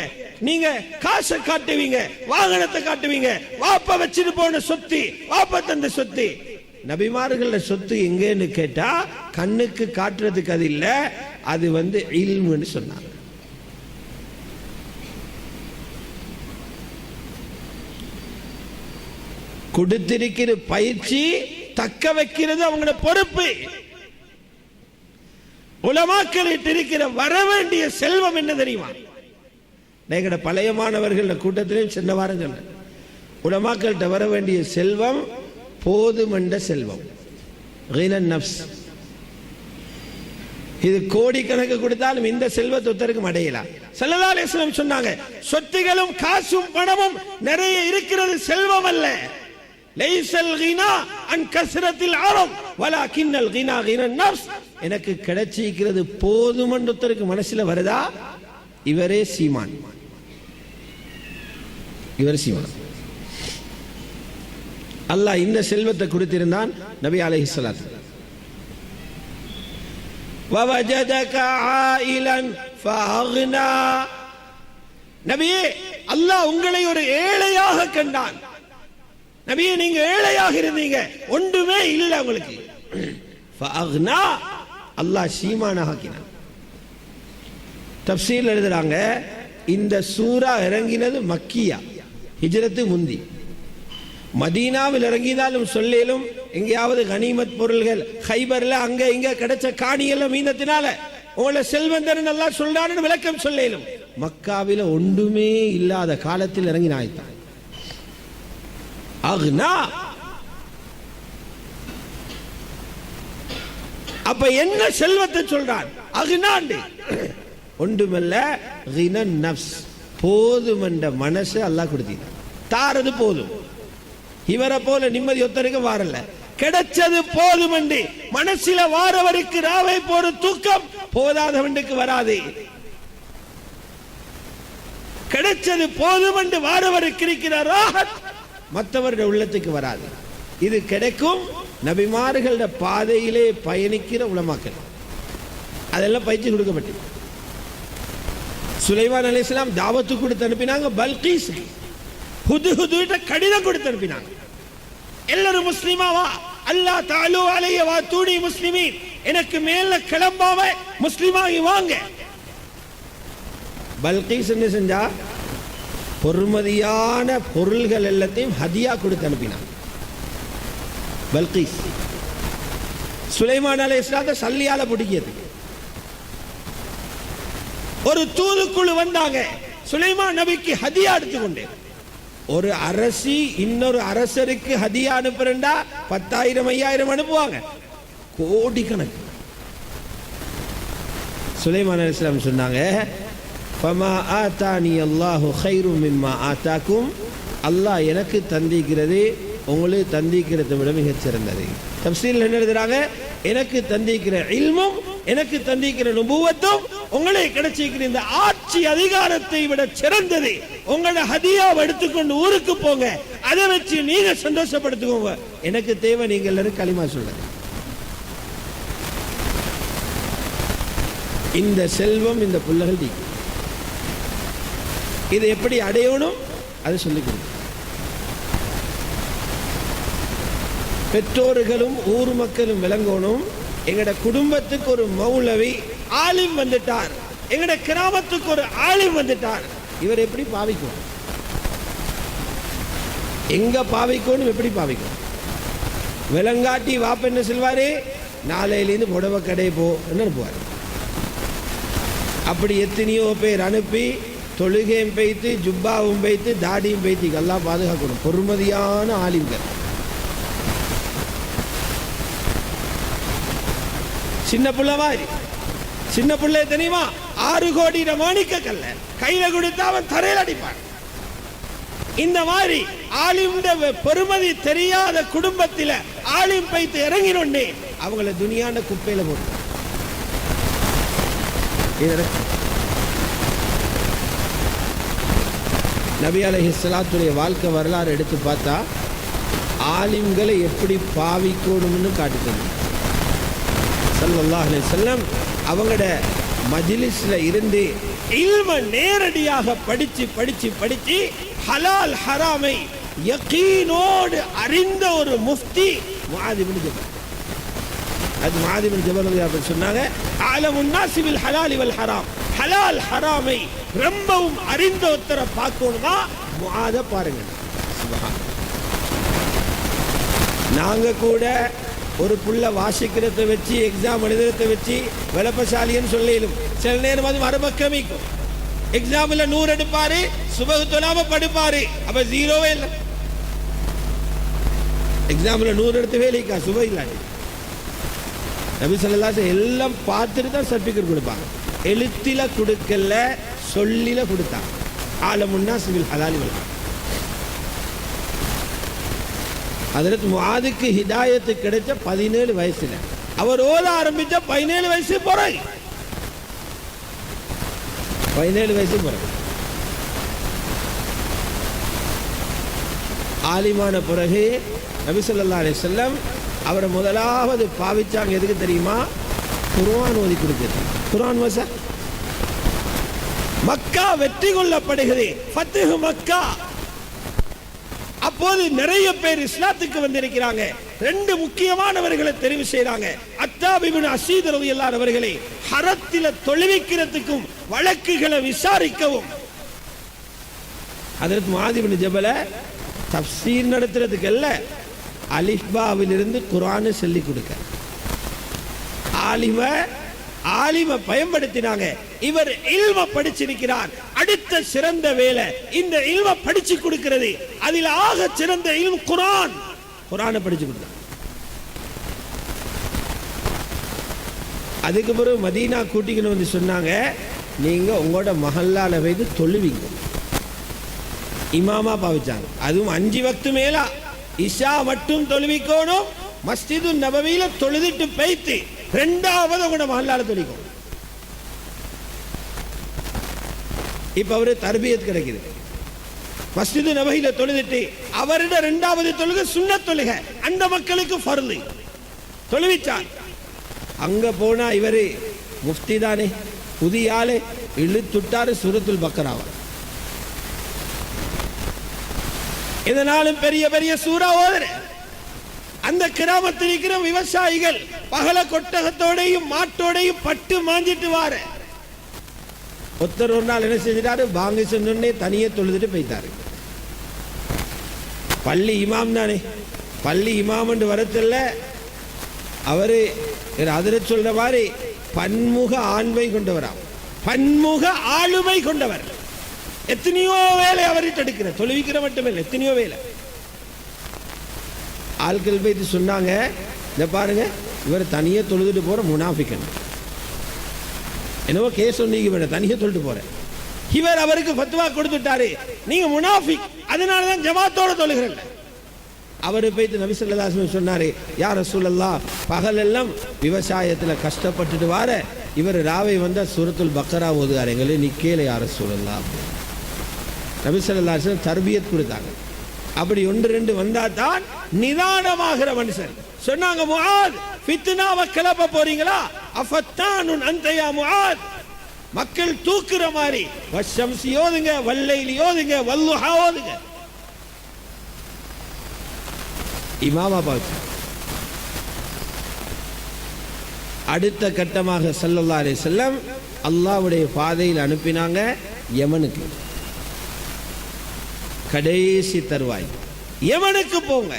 நீங்க காசை காட்டுவீங்க, வாகனத்தை காட்டுவீங்க, வாப்ப வச்சுட்டு போன சொத்து, வாப்ப தந்த சொத்து. நபிமார்கள சொத்து எங்கன்னு கேட்டா கண்ணுக்கு காட்டுறதுக்கு அது இல்ல, அது இல்முன்னு சொன்னாங்க. கொடுத்திருக்கிற பயிற்சி தக்க வைக்கிறது அவங்களோட பொறுப்பு. உலமாக்கள் இருக்கிற வர வேண்டிய செல்வம் என்ன தெரியுமா? எங்கட பழைய மாணவர்கள் கூட்டத்திலும் சென்ற வாரம் சொன்ன, உலமாக்கள்கிட்ட வர வேண்டிய செல்வம் போதுமென்ற செல்வம். இது கோடிக்கணக்கு கொடுத்தாலும் இந்த செல்வத்தை ஒருத்தருக்கும் அடையலாம். ஸல்லல்லாஹு அலைஹி வஸல்லம் சொன்னாங்க, சொத்துகளும் காசும் பணமும் நிறைய இருக்கிறது செல்வம் அல்ல. லைஸல் கினா அன் கஸ்ரத்தில் அரப் வலக்கின்னல் கினா கினன் நஃப்ஸ். எனக்கு கிடைச்சிக்கிறது போதுமென்ற ஒருத்தருக்கு மனசுல வருதா, இவரே சீமான். இவர் சீமான். அல்லாஹ் இந்த செல்வத்தை கொடுத்திருந்தான் நபி அலைஹிஸ்ஸலாத்து. வவஜதக ஆயிலன் ஃபஅக்னா. நபியே, அல்லாஹ் உங்களை ஒரு ஏழையாக கண்டான். நபியே, நீங்க ஏழையாக இருந்தீங்க, ஒன்றுமே இல்லை உங்களுக்கு. ஃபஅக்னா, அல்லாஹ் சீமானாக ஆக்கினான். தஃப்சீர் எழுதுறாங்க, இந்த சூரா இறங்கினது மக்கியா, ஹிஜ்ரத்து முந்தி. மதீனாவில் இறங்கினாலும் சொல்லேலும் எங்கேயாவது கனிமத் பொருள்கள் ஹைபர்ல அங்க இங்க கிடைச்ச காணியெல்லாம் மீந்தத்தினால உங்களை செல்வந்தரன் எல்லாம் சொல்றாருன்னு விளக்கம் சொல்லேலும். மக்காவில ஒன்றுமே இல்லாத காலத்தில் இறங்கினாய்த்தான். அக்னா. அப்ப என்ன செல்வத்தை சொல்றான்? அக்னாண்டு ஒன்றுமல்ல, கினன் நஃப்ஸ், போதும் என்ற மனசு அல்லாஹ் கொடுத்தான். தாரது போதும். இவரை போல நிம்மதி ஒத்தருக்கு வாரல. கிடைச்சது போதும் என்று மனசில வாரவருக்கு ராவை போற தூக்கம் போதாதவனுக்கு வராது. கிடைச்சது போதும் என்று வாரவருக்கு இருக்கிற ராஹத் மற்றவருடைய உள்ளத்துக்கு வராது. இது கிடைக்கும் நபிமார்களோட பாதையிலே பயணிக்கிற உலமாக்கள். அதெல்லாம் பயிற்சி கொடுக்கப்பட்டு சுலைமான் அலைஹிஸ்ஸலாம் தாவத்து கொடுத்து அனுப்பினாங்க. பல்கீஸ் ஹுதுஹுதுட்ட கடிதம் கொடுத்து அனுப்பினாங்க. எல்லாரும் முஸ்லிமாவா, அல்லாஹ் தஆலா அலைஹி வ தூனி முஸ்லிமீன், எனக்கு மேல கிளம்பாம முஸ்லிமாகி வாங்க. பல்கீஸ் என்ன செஞ்சா, பொறுமதியான பொருள்கள் எல்லாத்தையும் ஹதியா கொடுத்து அனுப்பினாங்க. பல்கீஸ் சுலைமான் அலைஹிஸ்ஸலாத்தை சல்லியால பிடிக்கிறது. ஒரு தூதுக்குழு வந்தாங்க, சுலைமான் நபிக்கு ஹதியா எடுத்துக்கொண்டு. ஒரு அரசி இன்னொரு அரசருக்கு ஹதியா அனுப்புறா 10,000 5,000 அனுப்புவாங்க, கோடிக்கணக்கு. சுலைமான் அலைஹிஸ்ஸலாம் சொன்னாங்க, ஃபமா ஆதானி அல்லாஹு கைரு மிம்மா ஆதாக்கும். அல்லாஹ் எனக்கு தந்திக்கிறது உங்களுக்கு தந்திக்கிறதை விட மிகச் சிறந்தது. தஃப்சீரில் என்ன எழுதுறாங்க, எனக்கு தந்திக்கிற இல்மும் எனக்கு தந்திக்கிற நுபுவத்தும் உங்களுக்கு கிடைச்சிருக்கிற இந்த ஆட்சி அதிகாரத்தை விட சிறந்தது. உங்களோட ஹதியாவை எடுத்துக்கொண்டு ஊருக்கு போங்க, அதை வச்சு நீங்க சந்தோஷப்படுத்துக்கோங்க. எனக்கு தேவை நீங்க எல்லாரும் களிமா சொல்லுங்க. இந்த செல்வம் இந்த புள்ளகள் நீ இதை எப்படி அடையணும் அது சொல்லிக் கொடுங்க. பெற்றோர்களும் ஊர் மக்களும் விளங்கணும். எங்கட குடும்பத்துக்கு ஒரு மௌலவி ஆலிம் வந்துட்டார், எங்கட கிராமத்துக்கு ஒரு ஆலிம் வந்துட்டார், இவர் எப்படி பாவிக்கும், எங்க பாவிக்கணும், எப்படி பாவிக்கும்? விலங்காட்டி வாப்ப என்ன சொல்வாரு, நாளையிலேருந்து புடவை கடை போ அனுப்புவார். அப்படி எத்தனையோ பேர் அனுப்பி தொழுகையும் பெய்த்து ஜுப்பாவும் பெய்த்து தாடியும் பெய்த்து எல்லாம் பாதுகாக்கணும். பொறுமதியான ஆலிம்கள். சின்ன புள்ள மாதிரி, சின்ன பிள்ளை தெரியுமா, 6 கோடி மாணிக்க கல்ல கையில கொடுத்தா அவன் தரையில் அடிப்பான். இந்த மாதிரி ஆலிம் பெருமதி தெரியாத குடும்பத்தில் ஆலிம் பைத்து இறங்கினோன்னே அவங்கள துனியான குப்பையில போட்டு. நபி அலைஹிஸ்ஸலாத்துடைய வாழ்க்கை வரலாறு எடுத்து பார்த்தா ஆலிம்களை எப்படி பாவிக்கணும்னு காட்டுது. ஸல்லல்லாஹு அலைஹி வஸல்லம் அவங்களோட மஜ்லிஸ்ல இருந்து இல்ம நேரடியாக படிச்சு படிச்சு படிச்சு ஹலால் ஹராமை யகீனோடு அறிந்த ஒரு முஃப்தி முஆத் இப்னு ஜபல். அது முஆத் இப்னு ஜபல் ரலியல்லாஹு சொன்னாங்க, அலமுன் நாஸி பில் ஹலாலி வல் ஹராம், ஹலால் ஹராமை ரொம்பவும் அறிந்த ஒருத்தரை பார்க்கணுமா முஆத பாருங்க. சுப்ஹான். நாங்க கூட ஒரு புள்ள வாசிக்கிறத வச்சு எக்ஸாம் எழுதுறத வச்சு விளப்பசாலின்னு சொல்லிடும். சில நேரம் அது மறுபக்கமிக்கும். எக்ஸாம்ல 100 எடுப்பாரு, சுபஹ் தொழாம படுப்பாரு, அப்ப 0வே இல்லை. எக்ஸாம்ல 100 எடுத்து வேலைக்கா சுபஹ் இல்லை. நபி ஸல்லல்லாஹு அலைஹி வஸல்லம் எல்லாம் பார்த்துட்டு தான் சர்டிஃபிகேட் கொடுப்பாங்க. எழுத்தில கொடுக்கல, சொல்லில கொடுத்தாங்க. ஆலமுன் நாஸ் பில் ஹலாலி வல் ஹராம். ஹஜ்ரத் முஆதுக்கு ஹிதாயத்து கிடைச்ச 17 வயசுல, அவர் ஓத ஆரம்பிச்ச 17 வயசு பிறகு, 17 வயசு பிறகு ஆலிமான பிறகு நபி ஸல்லல்லாஹு அலைஹி வஸல்லம் அவரை முதலாவது பாவிச்சாங்க. எதுக்கு தெரியுமா? குர்ஆன் ஓதி கொடுக்கிறது. குர்ஆன் வச மக்கா வெற்றி கொள்ளப்படுகிறது, ஃபத்ஹ் மக்கா. அப்போது நிறைய பேர் இஸ்லாத்துக்கு வந்திருக்கிறாங்க. 2 முக்கியமானவர்களை தெரிவு செய்றாங்க. அத்தாப் இப்னு அஸீத் ரலியல்லாஹு அவர்களை ஹரத்தில தொழுவிக்கிறதுக்கும் வழக்குகளை விசாரிக்கவும், ஹஜ்ரத் முஆத் இப்னு ஜபல தஃப்சீர் நடத்துறதுக்கு அல்ல, அலிஃபாவிலிருந்து குர்ஆனை சொல்லி கொடுக்க ஆலிம பயன்படுத்தினாங்க. இவர் இல்ம படிச்சிருக்கிறார். அடுத்த சிறந்த வேலை இந்த இல்ம படிச்சு கொடுக்கிறது. அதில் ஆக சிறந்த இல்ம் குர்ஆன். குர்ஆனை படிச்சு கொடுத்தார். அதுக்கு பிறகு மதீனா கூட்டிக்கணும் வந்து சொன்னாங்க, நீங்க உங்களோட மஹல்லால வைத்து தொழுவீங்க. இமாமா பாவிச்சாங்க. அதுவும் 5 வக்து மேலா இஷா மட்டும் தொழுவிக்கணும். மஸ்ஜிது நபவியில தொழுதிட்டு போய்த்து 2வது உங்களோட மஹல்லால தொழுவிக்கணும். இப்ப அவரு தர்பியத் கிடைக்குது. மஸ்ஜிது நபவியில தொழுதிட்டு அவரோட 2வது தொழுகை சுன்னத் தொழுகை, அந்த மக்களுக்கு ஃபர்து தொழுவிச்சார். அங்க போனா இவரு முஃப்தி தானே, புதிய ஆளு, இழுத்துட்டாரு சூரத்துல் பக்கராவ. இதனாலும் பெரிய பெரிய சூரா ஓதுற அந்த கிராமத்தில் இருக்கிற விவசாயிகள் பகல கொட்டகத்தோடையும் மாட்டோடையும் பட்டு மாஞ்சிட்டு வார. ஒருத்தர் ஒரு நாள் என்ன செஞ்சிட்டாரு, பாங்க சொன்னே தனியே தொழுதுட்டு போயிட்டாரு. பள்ளி இமாம் தானே, பள்ளி இமாம் வரத்தில்ல. அவரு அதில் சொல்ற மாதிரி பன்முக ஆண்மை கொண்டவரா, பன்முக ஆளுமை கொண்டவர். எத்தனையோ வேலை அவர்கிட்ட எடுக்கிற, தொழுவிக்கிற மட்டுமே இல்லை, எத்தனையோ வேலை. ஆட்கள் போய் சொன்னாங்க, இதை பாருங்க இவர் தனியே தொழுதுட்டு போற முனாஃபிகன், என்னவோ கேஸ் சொன்னீங்க, தனியே தொழுட்டு போற. இவர் அவருக்கு ஃபத்வா கொடுத்துட்டாரு, நீங்க முனாஃபிக், அதனாலதான் ஜமாத்தோட தொழுகிறேன். அவரு போய் நபி ஸல்லல்லாஹு அலைஹி வஸல்லம் சொன்னாரு, யா ரசூலல்லாஹ், பகல் எல்லாம் விவசாயத்துல கஷ்டப்பட்டுட்டு வார, இவர் ராவை வந்தா சூரத்துல் பக்கரா ஓதுவார், எங்களை நிக்கேல யா ரசூலல்லாஹ். நபி ஸல்லல்லாஹு அலைஹி வஸல்லம் தர்பியத் கொடுத்தாங்க. அப்படி 1-2 வந்தா தான் நிதானமாகிற மனுஷன். சொன்னாங்க, முஆத் ஃபித்னாவை கிளப்ப போறீங்களா? அஃபத்தானுன் அன்த யா முஆத், மக்கள் தூக்குற மாதிரி வஷம்சி ஓதுங்க, வல்லைலி ஓதுங்க, வல்லுஹா ஓதுங்க. இமாமா பாத்து அடுத்த கட்டமாக ஸல்லல்லாஹு அலைஹி வஸல்லம் அல்லாஹ்வுடைய பாதையில் அனுப்பினாங்க யமனுக்கு. கடைசி தருவாய் யமனுக்கு போங்க.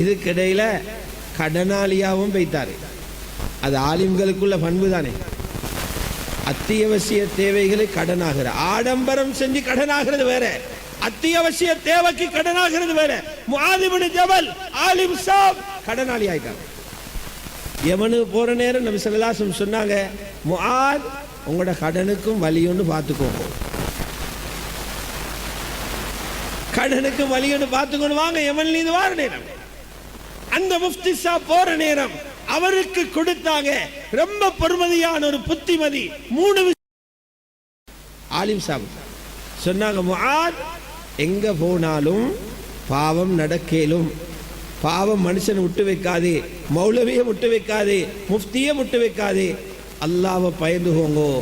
இதுக்கிடையில கடனாளியாவும் போய்த்தாரு. அது ஆலிம்களுக்குள்ள பண்பு தானே. அத்தியாவசிய தேவைகளை கடனாகிற, ஆடம்பரம் செஞ்சு கடனாகிறது வேற, அத்தியாவசிய தேவைக்கு கடனாகிறது வேற. முஆத் இப்னு ஜபல் ஆலிம் சாப் கடனாளி ஆயிட்டாங்க. யமனு போற நேரம் நபி ஸல்லல்லாஹு அலைஹி வஸல்லம் சொன்னாங்க, முஆத் உங்களோட கடனுக்கும் வலியுன்னு பார்த்துக்கோங்க, கடனுக்கும் வலியுன்னு பார்த்துக்கணும், வாங்க யமன்ல இருந்து வார நேரம். அந்த முஃப்தி சாப் போற நேரம் அவருக்கு கொடுத்தாங்க ரொம்ப பொறுமதியான ஒரு புத்திமதி. 3 ஆலிம் சாப் சொன்னாங்க, முஆத் எங்க போனாலும் பாவம் நடக்கலும், பாவம் மனுஷன் விட்டு வைக்காது, மௌலவியை விட்டு வைக்காது, முஃப்தியை விட்டு வைக்காது, அல்லாஹ்வை பயந்துகோங்கோ.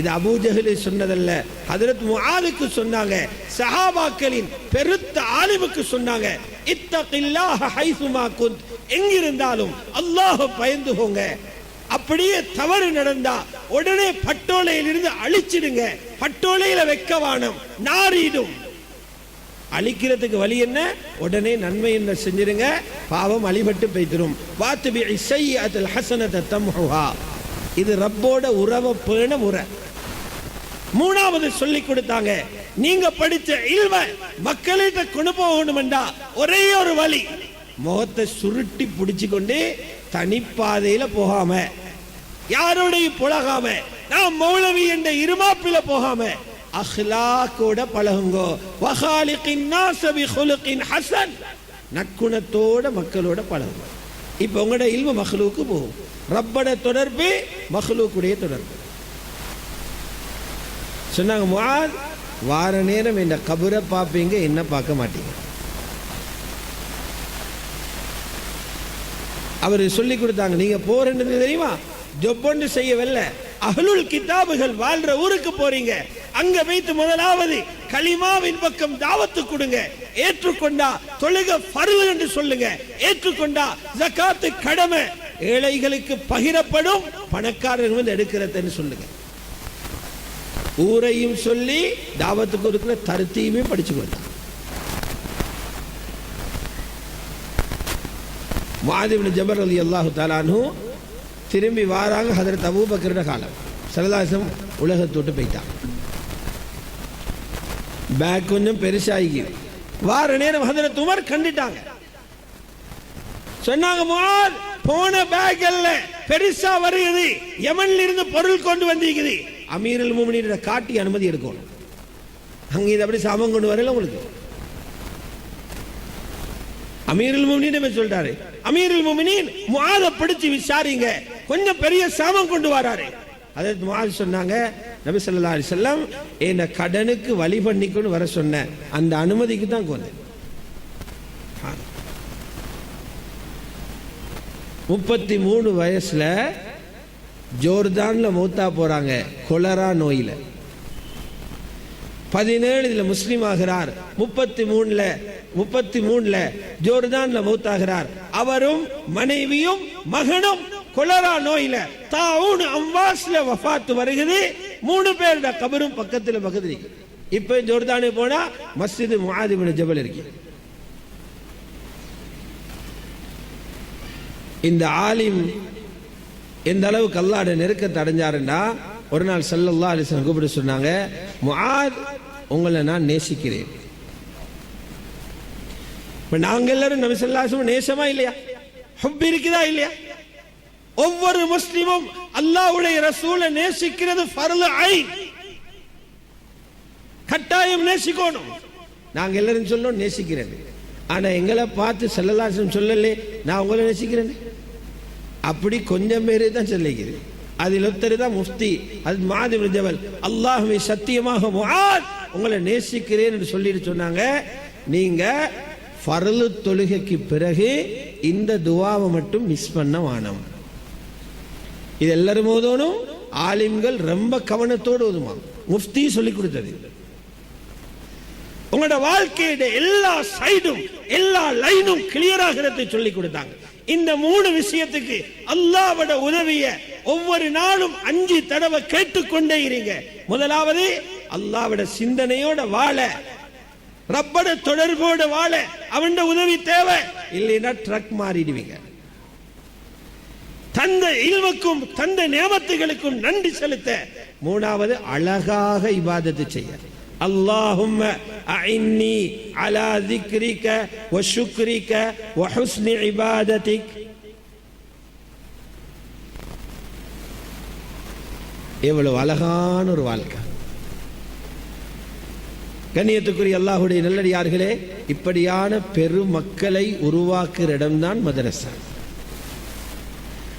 இது அபூ ஜஹல் சொன்னதல்ல, ஹஜ்ரத் முஆதுக்கு சொன்னாங்க, சஹாபாக்களின் பெருத்த ஆலிமுக்கு சொன்னாங்க. இத்தகில்லாஹ ஹைசுமா குந்த், எங்கிருந்தாலும் அல்லாஹ் பயந்துகோங்க. அப்படியே தவறு நடந்தா உடனே பட்டோலையிலிருந்து அழிச்சிடுங்க. பட்டோலையில வைக்க வானம், நாரிடும். அழிக்கிறதுக்கு வழி என்ன? உடனே நன்மை என்ன செஞ்சிருங்க, பாவம் அழிபட்டு போய்த்திரும். வாத்துபி ஸய்யிஅத்துல் ஹஸனத தம்ஹுஹா, இது ரப்போட உறவை பேண முறை. மூணாவது சொல்லி கொடுத்தாங்க, நீங்க படிச்ச இல்ம மக்கள்கிட்ட கொண்டு போகணும்டா ஒரே ஒரு வழி, முகத்தை சுருட்டி பிடிச்சு கொண்டு தனிப்பாதையில போகாம, யாரோடையும் புலகாம, நான் மௌலவி என்ற இருமாப்பில போகாம அஹ்லாக்கோட பழகுங்கோ. வஹாலிகின் நாஸ பிஹுலுகின் ஹஸன், நற்குணத்தோட மக்களோட பழகுங்க. இப்ப உங்களோட இல்மு மஹ்லூக்கு போகும். ரப்போட தொடர்பு மஹ்லூக்குடைய தொடர்பு. சொன்னாங்க, முஆத் வார நேரம் இந்த கபரை பார்ப்பீங்க, என்ன பார்க்க மாட்டீங்க. அவர் சொல்லி கொடுத்தாங்க, நீங்க போறேன்னு தெரியுமா, ஜொப்பொண்டு செய்யவில்லை, அஹ்லுல் கிதாபுகள் வாழ்ற ஊருக்கு போறீங்க, அங்க வைத்து முதலாவது கலிமாவின் பக்கம் தாவத்து கொடுங்க. ஏற்றுக்கொண்டா தொழுக ஃபர்து என்று சொல்லுங்க, ஏற்றுக்கொண்டா ஜகாத்து கடமை, ஏழைகளுக்கு பகிரப்படும், பணக்காரர்கள் வந்து எடுக்கிறதுன்னு சொல்லுங்க. ஊரையும் சொல்லி தாவத்துக்கு இருக்கிற தருத்தையுமே படிச்சு கொடுத்தாங்க. முஆத் இப்னு ஜபல் ரலியல்லாஹு தஆலா அன்ஹு திரும்பி வாராங்க. ஹஜ்ரத் அபூபக்கரோட காலம், ஸல்லல்லாஹு அலைஹி வஸல்லம் உலகத்தை விட்டு போயிட்டாங்க. பேக் கொஞ்சம் பெருசாகி வார நேரம் ஹஜ்ரத் உமர் கண்டுட்டாங்க. சொன்னாங்க, முஆத் போன பேக் அல்ல, பெருசா வருகிறது, யமன்ல இருந்து பொருள் கொண்டு வந்திருக்குது, அமீருல் முஃமினீன் காட்டி அனுமதி எடுக்கணும். அங்க இது அப்படி சாமம் கொண்டு வரல உங்களுக்கு. அமீருல் முஃமினீன் சொல்றாரு, அமீருல் முஃமினீன் முஆத பிடிச்சு விசாரிங்க, கொஞ்சம் பெரிய சாமம் கொண்டு வராரு. ஹஜ்ரத் முஆத் சொன்னாங்க, நபி ஸல்லல்லாஹு அலைஹி வஸல்லம் என்ன கடனுக்கு வழி பண்ணிக்கொண்டு வர சொன்ன அந்த அனுமதிக்கு தான் வந்தேன். 33 வயசுல ஜோர்தான்ல மௌத்தா போறாங்க கொலரா நோயில. 17 முஸ்லிம் ஆகிறார். 33ல ஜோர்தான்ல மௌத்தாகிறார். அவரும் மனைவியும் மகனும் கொலரா நோயில தாஊன் அம்வாஸ்ல வஃபாத் வருகிறது. 3 பேரோட கபரும் பக்கத்துல. இப்ப ஜோர்தானுக்கு போனா மஸ்ஜித் முஆத் இப்னு ஜபல் இருக்கு. இந்த ஆலிம் எந்த அளவுக்கு அல்லாஹ்வுடைய நெருக்கத்தை அடைஞ்சாருன்னா, ஒரு நாள் ஸல்லல்லாஹு அலைஹி வஸல்லம் கூப்பிட்டு சொன்னாங்க, முஆத் உங்களை நான் நேசிக்கிறேன். இப்ப நாங்க எல்லாரும் நபி ஸல்லல்லாஹு அலைஹி வஸல்லம் நேசமா இல்லையா, ஹுப் இருக்குதா இல்லையா? ஒவ்வொரு முஸ்லிமும் அல்லாஹ்வுடைய ரசூலை நேசிக்கிறது ஃபர்லு ஐன், கட்டாயம் நேசிக்கணும். நாங்க எல்லாரும் சொல்லணும் நேசிக்கிறேன், ஆனா எங்களை பார்த்து ஸல்லல்லாஹு அலைஹி வஸல்லம் சொல்லலே நான் உங்களை நேசிக்கிறேன், அப்படி கொஞ்சம் பேரே தான் சொல்லிக்கிறது. அதில் ஒருத்தர் தான் முஃப்தி ஹஜ்ரத் முஆத் இப்னு ஜபல், அல்லாஹ்வை சத்தியமாக முஆத் உங்களை நேசிக்கிறேன் என்று சொல்லிட்டு சொன்னாங்க, நீங்க ஃபர்லு தொழுகைக்கு பிறகு இந்த துஆவை மட்டும் மிஸ் பண்ண வேணாம். இது எல்லாரும் ஓதணும். ஆலிம்கள் ரொம்ப கவனத்தோடு ஓதுமா, முஃப்தி சொல்லி கொடுத்தது. உங்களோட வாழ்க்கையோட எல்லா சைடும் எல்லா லைனும் கிளியர் ஆகிறதை சொல்லி கொடுத்தாங்க. இந்த 3 விஷயத்துக்கு அல்லாஹ்வோட உதவிய ஒவ்வொரு நாளும் 5 தடவை கேட்டுக்கொண்டே இருங்க. முதலாவது அல்லாஹ்வோட சிந்தனையோட வாழ, ரப்போட தொடர்போட வாழ, அவனோட உதவி தேவை, இல்லைன்னா ட்ரக் மாறிடுவீங்க. தந்த இல்முக்கும் தந்த நியமத்துகளுக்கும் நன்றி செலுத்த. 3வது அழகாக இபாதத்து செய்ய. அல்லாஹும்ம அஇன்னி அலா ذிக்ரிக வ ஷுக்ரிக வ ஹுஸ்னி இபாதத்திக். எவ்வளவு அழகான ஒரு வாழ்க்கை. கண்ணியத்துக்குரிய அல்லாஹ்வுடைய நல்லடியார்களே, இப்படியான பெருமக்களை உருவாக்குற இடம்தான் மதரசா.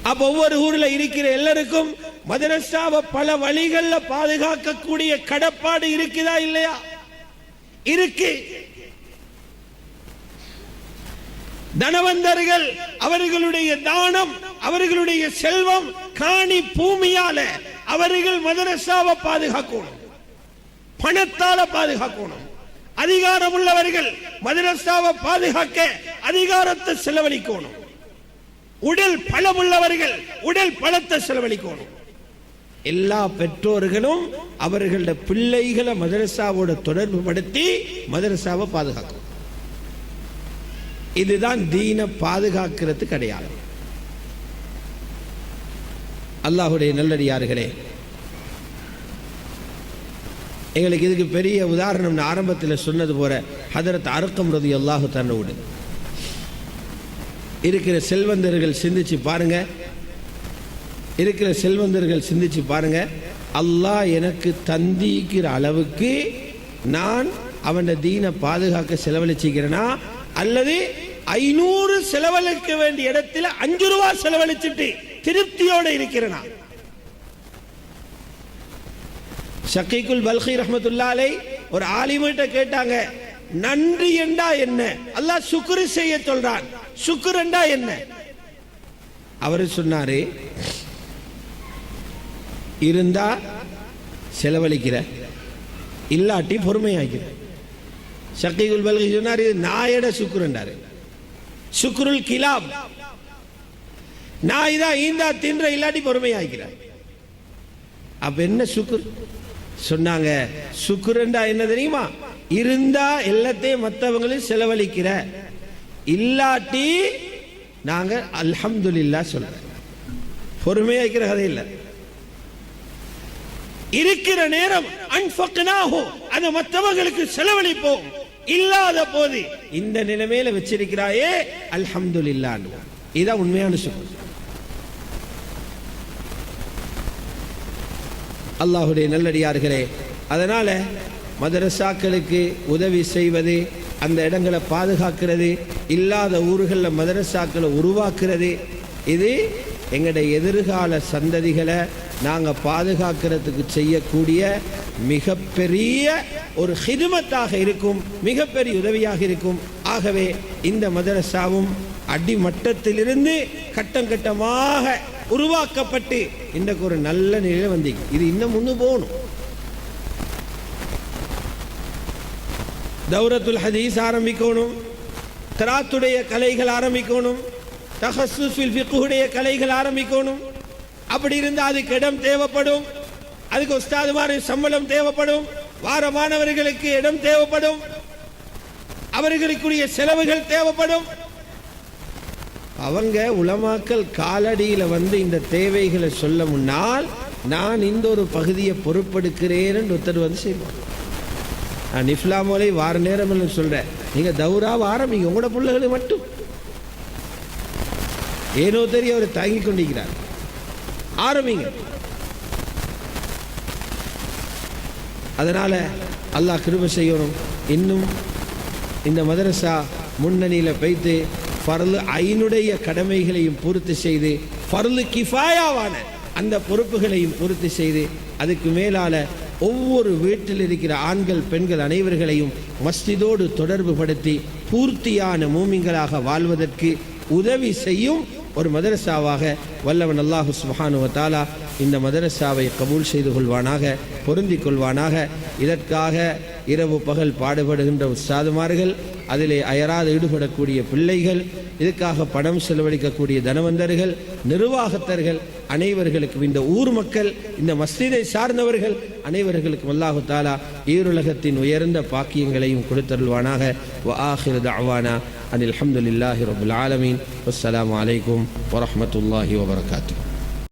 அப்ப ஒவ்வொரு ஊர்ல இருக்கிற எல்லாருக்கும் மதரசாவை பல வழிகள்ல பாதுகாக்கக்கூடிய கடப்பாடு இருக்குதா இல்லையா? இருக்கு. தனவந்தர்கள் அவர்களுடைய தானம், அவர்களுடைய செல்வம், காணி பூமியால அவர்கள் மதரசாவை பாதுகாக்கணும், பணத்தால பாதுகாக்கணும். அதிகாரம் உள்ளவர்கள் மதரசாவை பாதுகாக்க அதிகாரத்தை செலவழிக்கணும். உடல் பலம் உள்ளவர்கள் உடல் பலத்தை செலவழிக்கணும். எல்லா பெற்றோர்களும் அவர்களுடைய பிள்ளைகளை மதரசாவோட தொடர்பு படுத்தி மதரசாவை பாதுகாக்கணும். இதுதான் தீன பாதுகாக்கிறதுக்கு அடையாளம். அல்லாஹ்வுடைய நல்லடியார்களே, எங்களுக்கு இதுக்கு பெரிய உதாரணம் நான் ஆரம்பத்தில் சொன்னது போல ஹதரத் அர்கம் ரலியல்லாஹு தஆலா இருக்கிற செல்வந்தர்கள் சிந்திச்சு பாருங்க, இருக்கிற செல்வந்தர்கள் சிந்திச்சு பாருங்க, அல்லாஹ் எனக்கு தந்திக்கிற அளவுக்கு நான் அவன் தீனை பாதுகாக்க செலவழிச்சிக்கிறேனா அல்லது 500 செலவழிக்க வேண்டிய இடத்துல 5 ரூபாய் செலவழிச்சிட்டு திருப்தியோட இருக்கிறேனா? ஷக்கீக்குல் பல்கி ரஹ்மத்துல்லாஹி அலைஹி ஒரு ஆலிமிட்ட கேட்டாங்க, நன்றி என்றா என்ன? அல்லாஹ் சுக்ர் செய்ய சொல்றான், சுக்ர் என்றா என்ன? அவர் சொன்னாரு, இருந்தா செலவழிக்கிற, இல்லாட்டி பொறுமையாக்கிற. ஷக்கீக்குல் பல்கி சொன்னார், இது நாயட சுக்ர் என்றாரு. சுக்ருல் கிலாப், நாய் தான் ஈந்தா தின்ற, இல்லாட்டி பொறுமையாக்கிற. அப்ப என்ன சுக்ர் சொன்னாங்க? சுக்ரண்டா என்ன தெரியுமா? இருந்தா எல்லாத்தையும் மற்றவங்களும் செலவழிக்கிற, இல்லாட்டி நாங்க அல்ஹம்துலில்லாஹ் சொல்ற. பொறுமையாக்கிற கதை இல்லை. இருக்கிற நேரம் அன்ஃபக்னாஹு, அந்த மற்றவங்களுக்கு செலவழிப்போம். இல்லாத போது இந்த நிலைமையில வச்சிருக்கிறாயே அல்ஹம்துலில்லாஹ், இதான் உண்மையான சுக்ர். அல்லாஹ்வுடைய நல்லடியார்களே, அதனால மதரசாக்களுக்கு உதவி செய்வது, அந்த இடங்களை பாதுகாக்கிறது, இல்லாத ஊர்களில் மதரசாக்களை உருவாக்குறது, இது எங்களுடைய எதிர்கால சந்ததிகளை நாங்கள் பாதுகாக்கிறதுக்கு செய்யக்கூடிய மிகப்பெரிய ஒரு ஹிதுமத்தாக இருக்கும், மிகப்பெரிய உதவியாக இருக்கும். ஆகவே இந்த மதரசாவும் அடிமட்டத்திலிருந்து கட்டம் கட்டமாக உருவாக்கப்பட்டு இன்றைக்கு ஒரு நல்ல நிலையில வந்து இது இன்னும் முன்னு போகணும். தௌரத்துல் ஹதீஸ் ஆரம்பிக்கணும், கிராத்துடைய கலைகள் ஆரம்பிக்கணும், தஹஸ்ஸுஸ் ஃபிக்ஹுடைய கலைகள் ஆரம்பிக்கணும். அப்படி இருந்தால் அதுக்கு இடம் தேவைப்படும், அதுக்கு உஸ்தாதுமார் சம்பளம் தேவைப்படும், வார மாணவர்களுக்கு இடம் தேவைப்படும், அவர்களுக்குரிய செலவுகள் தேவைப்படும். அவங்க உலமாக்கல் காலடியில் வந்து இந்த தேவைகளை சொல்ல முன்னால் நான் இந்த ஒரு பகுதியை பொறுப்பெடுக்கிறேன் ஒருத்தர் வந்து செய்வோம். நான் நிஃப்லாமோலை வார நேரம் சொல்றேன், நீங்க தௌராவை ஆரம்பிங்க, உங்களோட பிள்ளைகளை மட்டும். ஏனோ தெரிய அவர் தாங்கி கொண்டிருக்கிறார், ஆரம்பிங்க. அதனால அல்லாஹ் கிருபை செய்யணும். இன்னும் இந்த மதரசா முன்னணியில் வைத்து ஃபர்லு ஐனுடைய கடமைகளையும் பூர்த்தி செய்து, ஃபர்லு கிஃபாயாவான அந்த பொறுப்புகளையும் பூர்த்தி செய்து, அதுக்கு மேலால ஒவ்வொரு வீட்டில் இருக்கிற ஆண்கள் பெண்கள் அனைவர்களையும் மஸ்ஜிதோடு தொடர்பு படுத்தி பூர்த்தியான மூமின்களாக வாழ்வதற்கு உதவி செய்யும் ஒரு மதரசாவாக வல்லவன் அல்லாஹு சுப்ஹானஹு வ தஆலா இந்த மதரசாவை கபூல் செய்து கொள்வானாக, பொருந்திக் கொள்வானாக. இதற்காக இரவு பகல் பாடுபடுகின்ற உஸ்தாதுமார்கள், அதிலே அயராது ஈடுபடக்கூடிய பிள்ளைகள், இதுக்காக பணம் செலவழிக்கக்கூடிய தனவந்தர்கள், நிர்வாகத்தர்கள் அனைவர்களுக்கும், இந்த ஊர் மக்கள், இந்த மஸ்ஜிதை சார்ந்தவர்கள் அனைவர்களுக்கும் அல்லாஹு தஆலா ஈருலகத்தின் உயர்ந்த பாக்கியங்களையும் கொடுத்தருள்வானாக. வ ஆகிரு தஅவானா அனில் ஹம்துலில்லாஹி ரப்பில் ஆலமீன். வஸ்ஸலாமு அலைக்கும் வரஹ்மத்துல்லாஹி வபரகாத்துஹு.